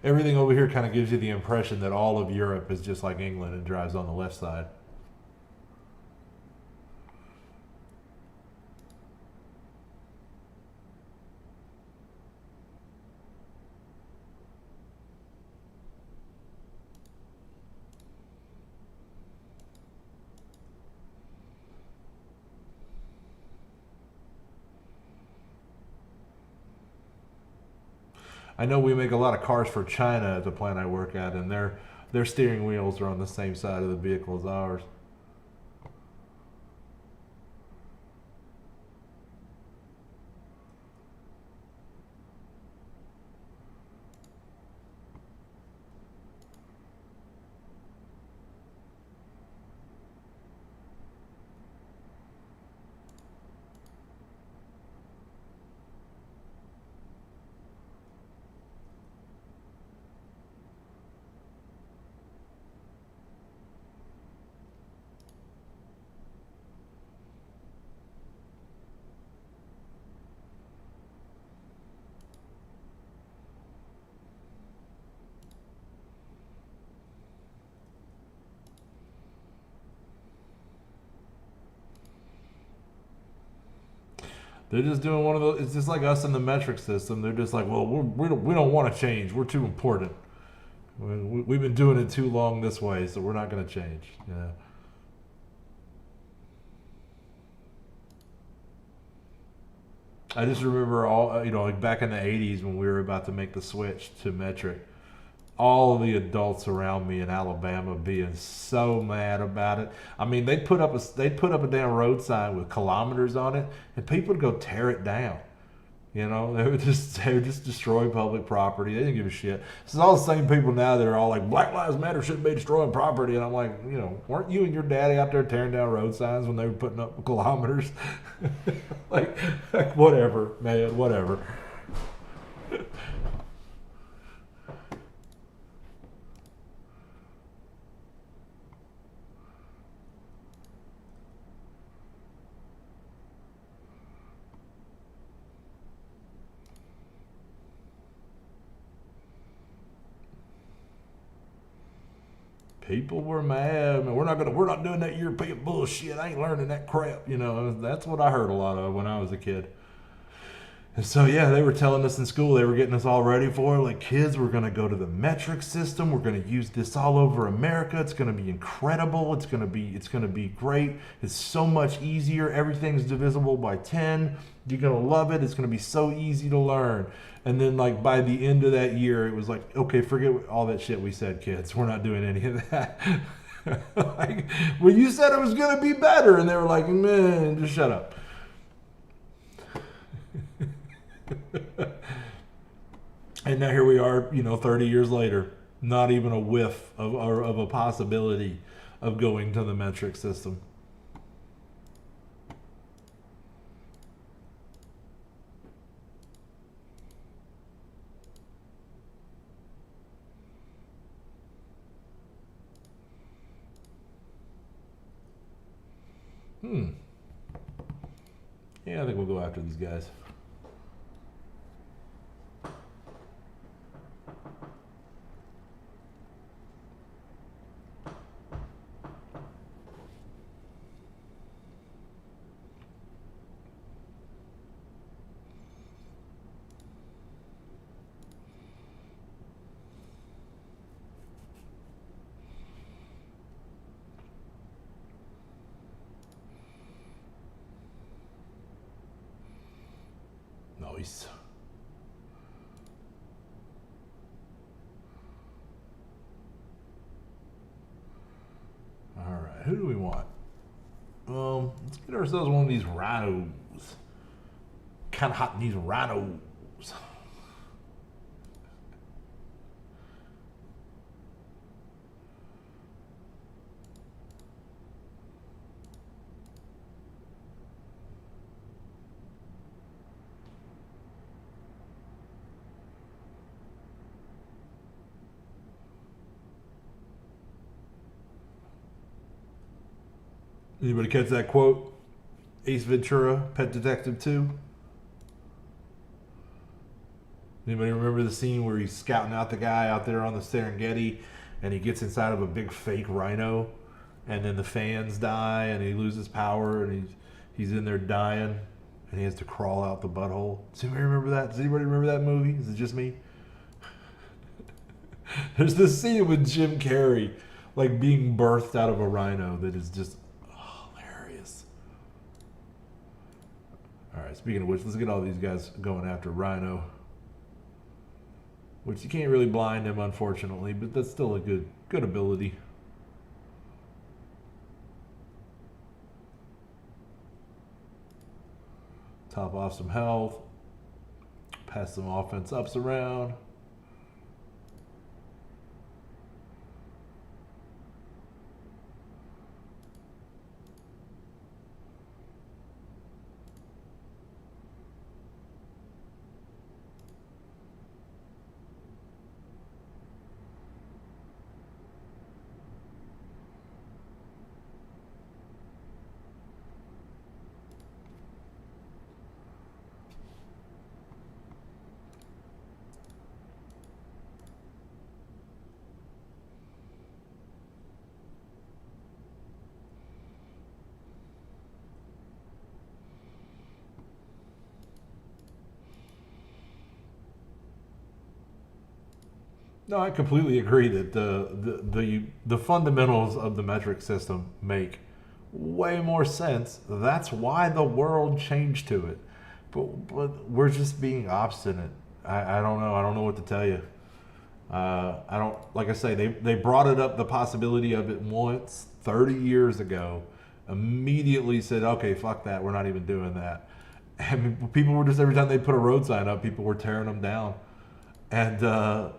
Everything over here kind of gives you the impression that all of Europe is just like England and drives on the left side. I know we make a lot of cars for China at the plant I work at, and their steering wheels are on the same side of the vehicle as ours. They're just doing one of those. It's just like us in the metric system. They're just like, well, we don't want to change. We're too important. We've been doing it too long this way, so we're not going to change. Yeah. I just remember all, like back in the 80s when we were about to make the switch to metric, all of the adults around me in Alabama being so mad about it. I mean, they'd put up a damn road sign with kilometers on it, and people would go tear it down. They would just destroy public property. They didn't give a shit. This is all the same people now that are all like, Black Lives Matter shouldn't be destroying property. And I'm like, weren't you and your daddy out there tearing down road signs when they were putting up kilometers? like whatever, man, whatever. People were mad. Man, we're not doing that European bullshit. I ain't learning that crap. That's what I heard a lot of when I was a kid. And so yeah, they were telling us in school, they were getting us all ready for it. Like, kids, we're gonna go to the metric system. We're gonna use this all over America. It's gonna be incredible. It's gonna be great. It's so much easier. Everything's divisible by 10. You're gonna love it. It's gonna be so easy to learn. And then like by the end of that year, it was like, okay, forget all that shit we said, kids. We're not doing any of that. Like, well, you said it was gonna be better, and they were like, man, just shut up. And now here we are, 30 years later, not even a whiff of a possibility of going to the metric system. Yeah, I think we'll go after these guys. Nice. All right, who do we want? Let's get ourselves one of these rhinos. Kind of hot in these rhinos. Anybody catch that quote? Ace Ventura, Pet Detective 2. Anybody remember the scene where he's scouting out the guy out there on the Serengeti and he gets inside of a big fake rhino and then the fans die and he loses power and he's in there dying and he has to crawl out the butthole? Does anybody remember that? Does anybody remember that movie? Is it just me? There's this scene with Jim Carrey like being birthed out of a rhino that is just hilarious. All right, speaking of which, let's get all these guys going after Rhino. Which you can't really blind him, unfortunately, but that's still a good ability. Top off some health. Pass some offense ups around. No, I completely agree that the fundamentals of the metric system make way more sense. That's why the world changed to it. But we're just being obstinate. I don't know. I don't know what to tell you. I don't, like I say, they brought it up, the possibility of it once 30 years ago, immediately said, okay, fuck that. We're not even doing that. And people were just, every time they put a road sign up, people were tearing them down. And,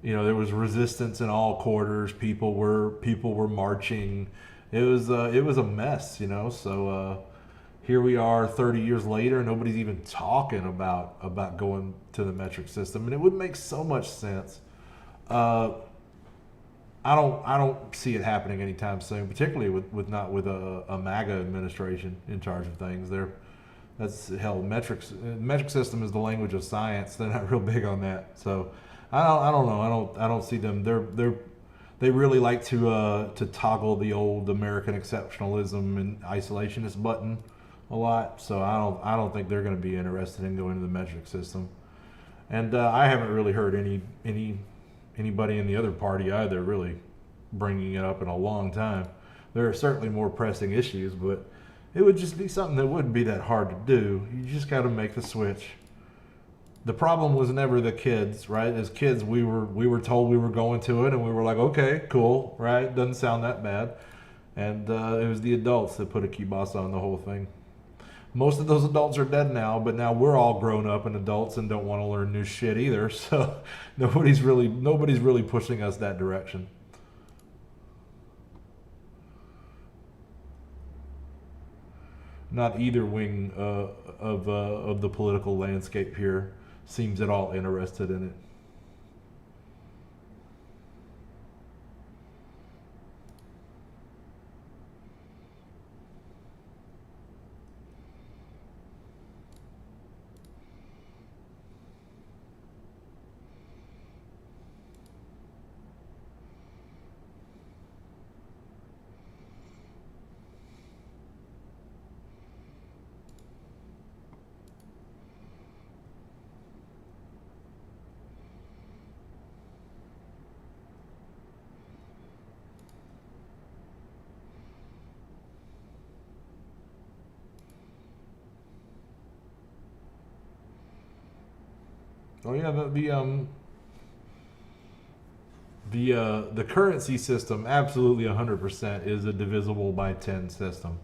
you know, there was resistance in all quarters. People were marching. It was a mess, you know. So here we are, 30 years later, nobody's even talking about going to the metric system, and it would make so much sense. I don't see it happening anytime soon, particularly with a MAGA administration in charge of things. That's hell. Metric system is the language of science. They're not real big on that. So I don't know. I don't see them. They really like to toggle the old American exceptionalism and isolationist button a lot. So I don't think they're going to be interested in going to the metric system. And I haven't really heard anybody in the other party either really bringing it up in a long time. There are certainly more pressing issues, but it would just be something that wouldn't be that hard to do. You just got to make the switch. The problem was never the kids, right? As kids, we were told we were going to it, and we were like, okay, cool, right? Doesn't sound that bad. And it was the adults that put a kibosh on the whole thing. Most of those adults are dead now, but now we're all grown up and adults and don't want to learn new shit either. So nobody's really pushing us that direction. Not either wing of the political landscape here seems at all interested in it. Oh yeah, the currency system absolutely 100% is a divisible by 10 system.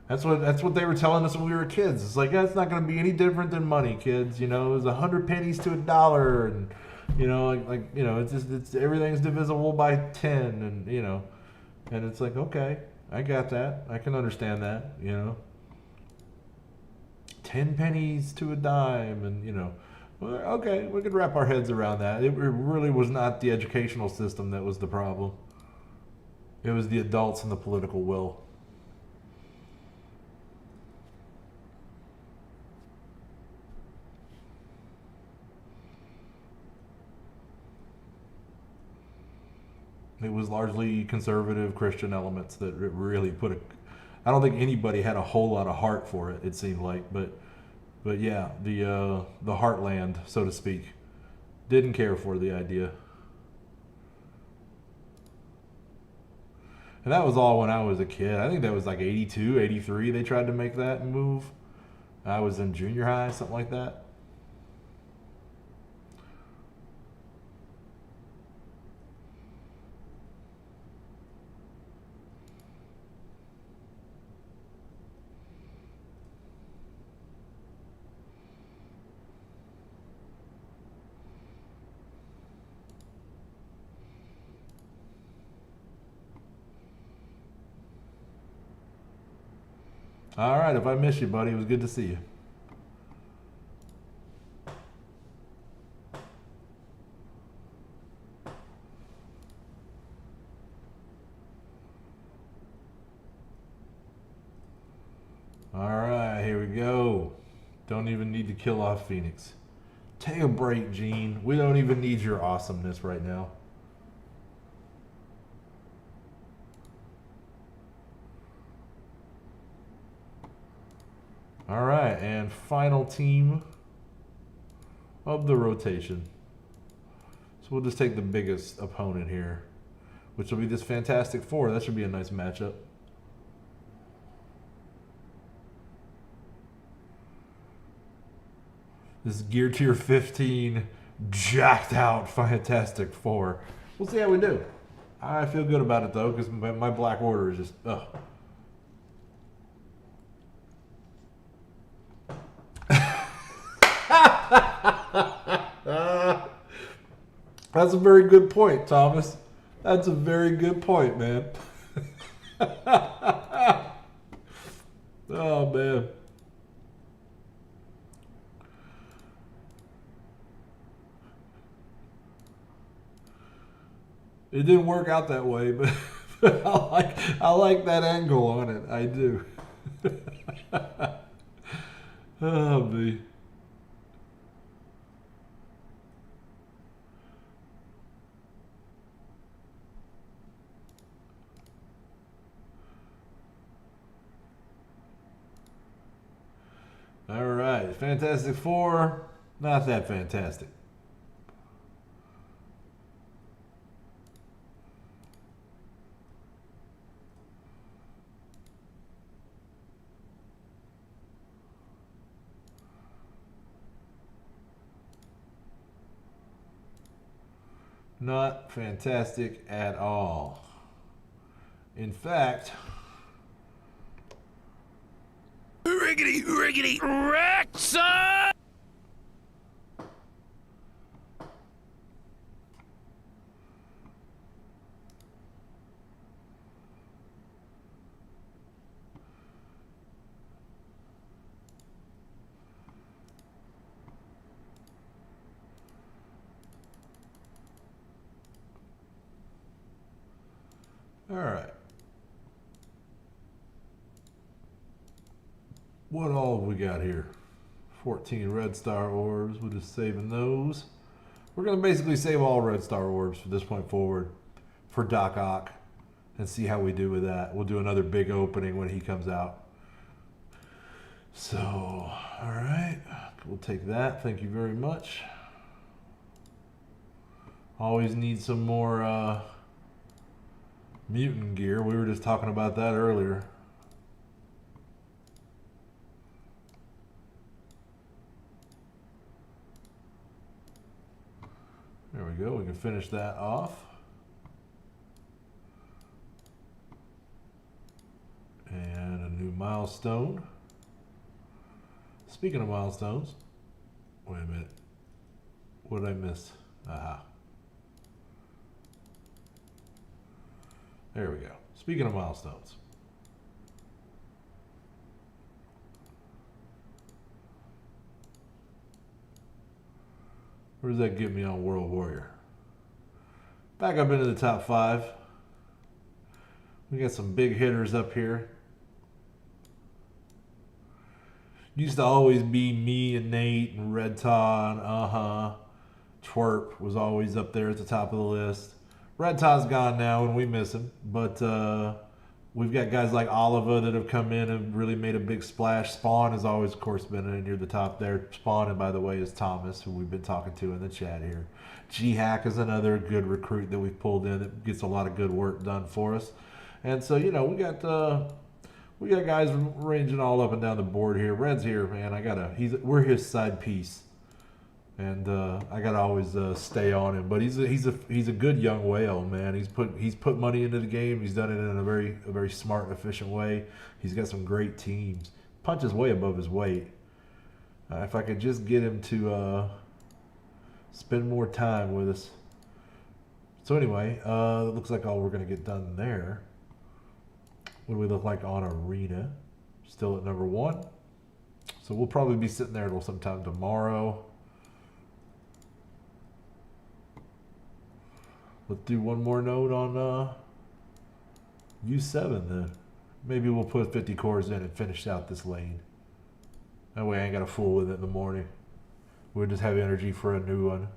That's what they were telling us when we were kids. It's like, yeah, it's not going to be any different than money, kids. You know, it's 100 pennies to $1, and you know, it's everything's divisible by 10, and you know, and it's like, okay, I got that, I can understand that, you know, 10 pennies to a dime, and you know, well, okay, we could wrap our heads around that. It really was not the educational system that was the problem. It was the adults and the political will. It was largely conservative Christian elements that really put a. I don't think anybody had a whole lot of heart for it. It seemed like, but yeah, the heartland, so to speak, didn't care for the idea. And that was all when I was a kid. I think that was like 82, 83. They tried to make that move. I was in junior high, something like that. All right, if I miss you, buddy, it was good to see you. All right, here we go. Don't even need to kill off Phoenix. Take a break, Gene. We don't even need your awesomeness right now. All right, and final team of the rotation. So we'll just take the biggest opponent here, which will be this Fantastic Four. That should be a nice matchup. This is Gear Tier 15, jacked out Fantastic Four. We'll see how we do. I feel good about it though, because my Black Order is just, ugh. That's a very good point, Thomas. That's a very good point, man. Oh, man. It didn't work out that way, but I like that angle on it. I do. Oh, me. All right, Fantastic Four, not that fantastic. Not fantastic at all. In fact, Riggedy Wrexham! all right. What all have we got here? 14 Red Star Orbs. We're just saving those. We're going to basically save all Red Star Orbs from this point forward for Doc Ock and see how we do with that. We'll do another big opening when he comes out. So, all right. We'll take that. Thank you very much. Always need some more mutant gear. We were just talking about that earlier. go. We can finish that off. And a new milestone. Speaking of milestones, wait a minute. What did I miss? Aha. There we go. Speaking of milestones. Where does that get me on World Warrior? Back up into the top 5. We got some big hitters up here. Used to always be me and Nate and Red Todd. Twerp was always up there at the top of the list. Red Todd's gone now and we miss him. But we've got guys like Oliva that have come in and really made a big splash. Spawn has always, of course, been near the top there. Spawn, and by the way, is Thomas, who we've been talking to in the chat here. G-Hack is another good recruit that we've pulled in that gets a lot of good work done for us. And so, you know, we got guys ranging all up and down the board here. Red's here, man. We're his side piece, and I gotta always stay on him. But he's a good young whale, man. He's put money into the game. He's done it in a very smart and efficient way. He's got some great teams. Punches way above his weight. If I could just get him to spend more time with us. So anyway, it looks like all we're gonna get done there. What do we look like on Arena? Still at number 1. So we'll probably be sitting there till sometime tomorrow. Let's do one more note on U7 then. Maybe we'll put 50 cores in and finish out this lane. That way I ain't got to fool with it in the morning. We'll just have energy for a new one.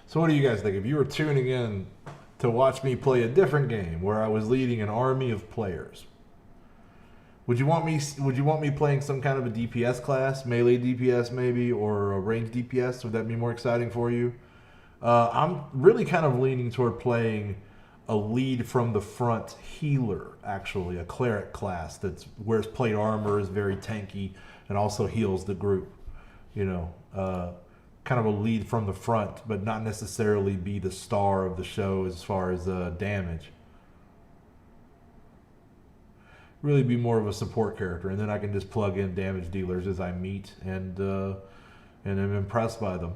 So what do you guys think? If you were tuning in to watch me play a different game where I was leading an army of players, would you want me playing some kind of a DPS class, melee DPS maybe, or a ranged DPS? Would that be more exciting for you? I'm really kind of leaning toward playing a lead from the front healer, actually, a cleric class that wears plate armor, is very tanky, and also heals the group. You know, kind of a lead from the front, but not necessarily be the star of the show as far as damage. Really be more of a support character, and then I can just plug in damage dealers as I meet, and I'm impressed by them.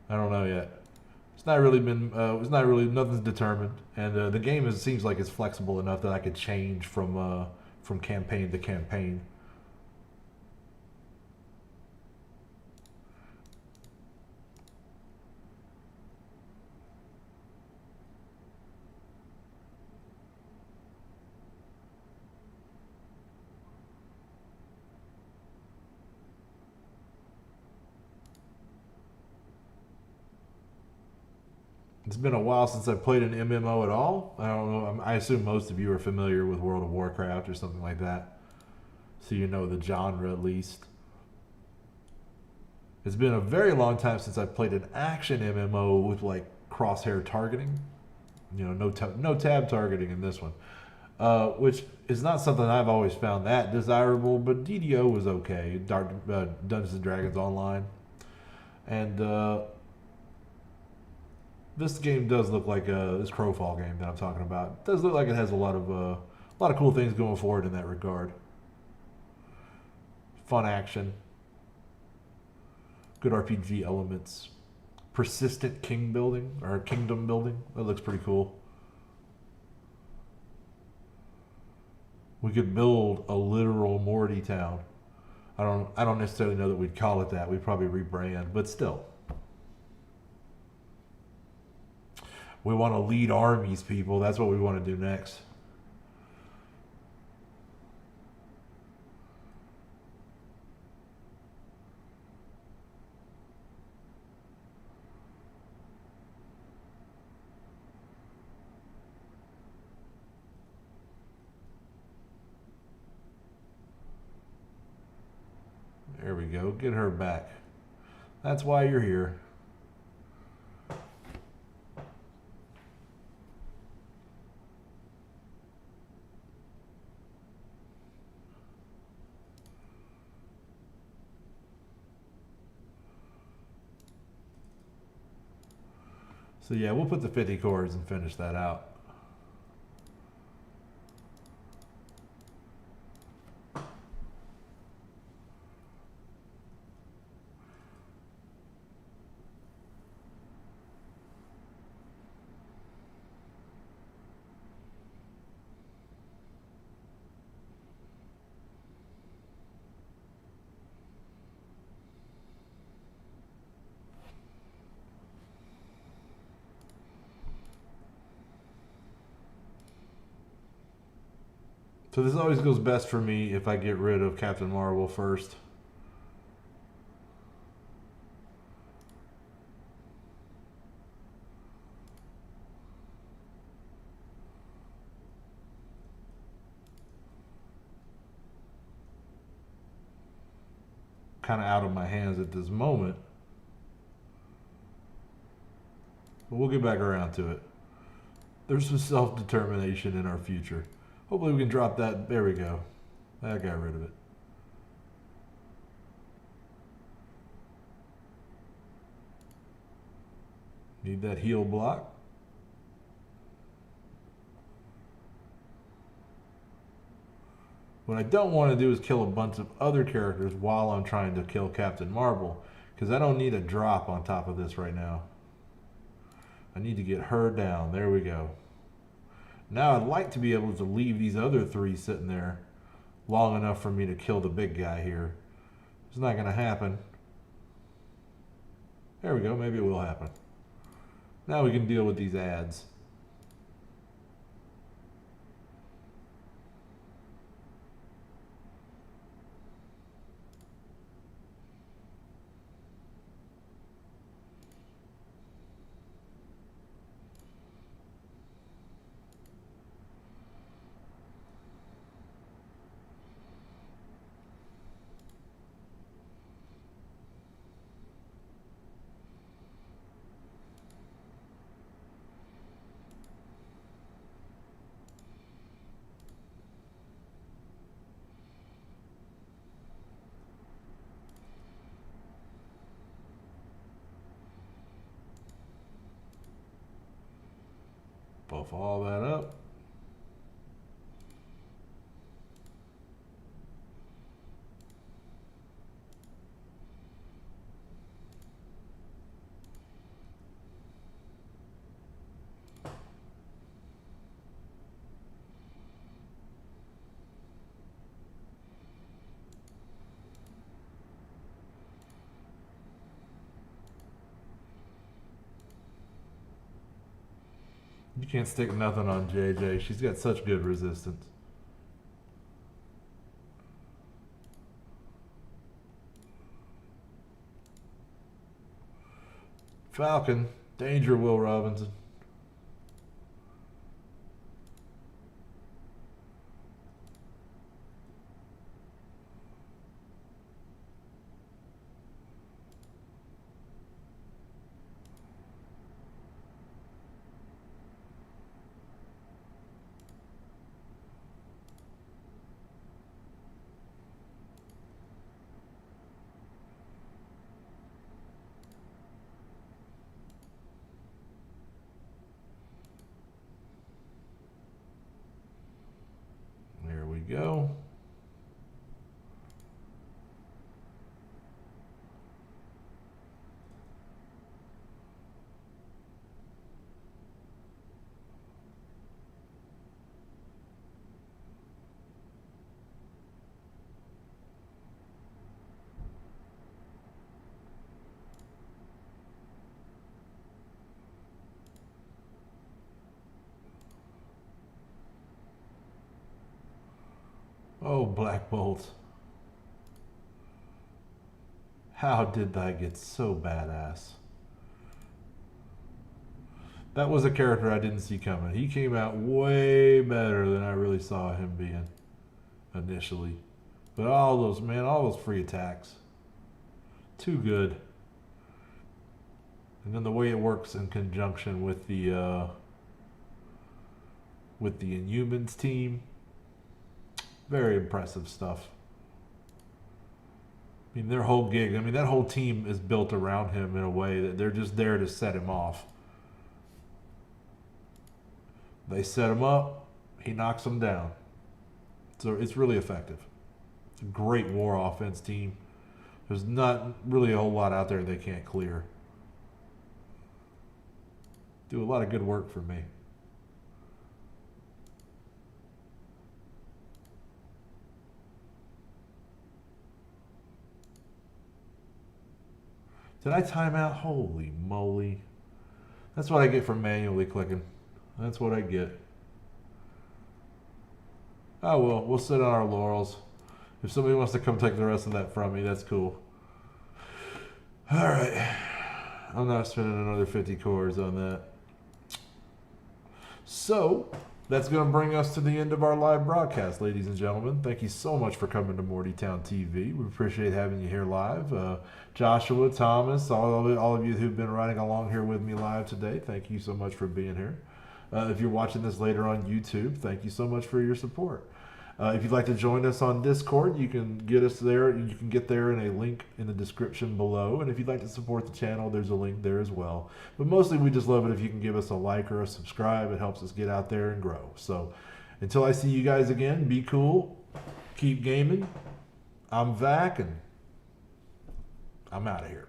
I don't know yet. It's not really been. Nothing's determined, and the game seems like it's flexible enough that I could change from campaign to campaign. It's been a while since I've played an MMO at all. I don't know. I assume most of you are familiar with World of Warcraft or something like that, so you know the genre at least. It's been a very long time since I've played an action MMO with like crosshair targeting. You know, no tab targeting in this one, which is not something I've always found that desirable. But DDO was okay. Dungeons and Dragons Online, and this game does look like this Crowfall game that I'm talking about. It does look like it has a lot of cool things going forward in that regard. Fun action, good RPG elements, persistent kingdom building. That looks pretty cool. We could build a literal Mortytown. I don't necessarily know that we'd call it that. We'd probably rebrand, but still. We want to lead armies, people. That's what we want to do next. There we go. Get her back. That's why you're here. So yeah, we'll put the 50 chords and finish that out. So this always goes best for me if I get rid of Captain Marvel first. Kind of out of my hands at this moment. But we'll get back around to it. There's some self-determination in our future. Hopefully we can drop that. There we go. That got rid of it. Need that heal block. What I don't want to do is kill a bunch of other characters while I'm trying to kill Captain Marvel, because I don't need a drop on top of this right now. I need to get her down. There we go. Now I'd like to be able to leave these other three sitting there long enough for me to kill the big guy here. It's not going to happen. There we go. Maybe it will happen. Now we can deal with these ads. Buff all that up. You can't stick nothing on JJ. She's got such good resistance. Falcon, danger, Will Robinson. There we go. Oh, Black Bolt. How did I get so badass? That was a character I didn't see coming. He came out way better than I really saw him being initially. But all those, man, all those free attacks. Too good. And then the way it works in conjunction with the Inhumans team, very impressive stuff. I mean, their whole gig, I mean, that whole team is built around him in a way that they're just there to set him off. They set him up, he knocks them down. So it's really effective. It's a great war offense team. There's not really a whole lot out there they can't clear. Do a lot of good work for me. Did I time out? Holy moly. That's what I get for manually clicking. That's what I get. Oh well, we'll sit on our laurels. If somebody wants to come take the rest of that from me, that's cool. Alright. I'm not spending another 50 cores on that. So, that's going to bring us to the end of our live broadcast, ladies and gentlemen. Thank you so much for coming to Mortytown TV. We appreciate having you here live. Joshua, Thomas, all of you who've been riding along here with me live today, thank you so much for being here. If you're watching this later on YouTube, thank you so much for your support. If you'd like to join us on Discord, you can get us there. You can get there in a link in the description below. And if you'd like to support the channel, there's a link there as well. But mostly we just love it if you can give us a like or a subscribe. It helps us get out there and grow. So until I see you guys again, be cool. Keep gaming. I'm Vac, and I'm out of here.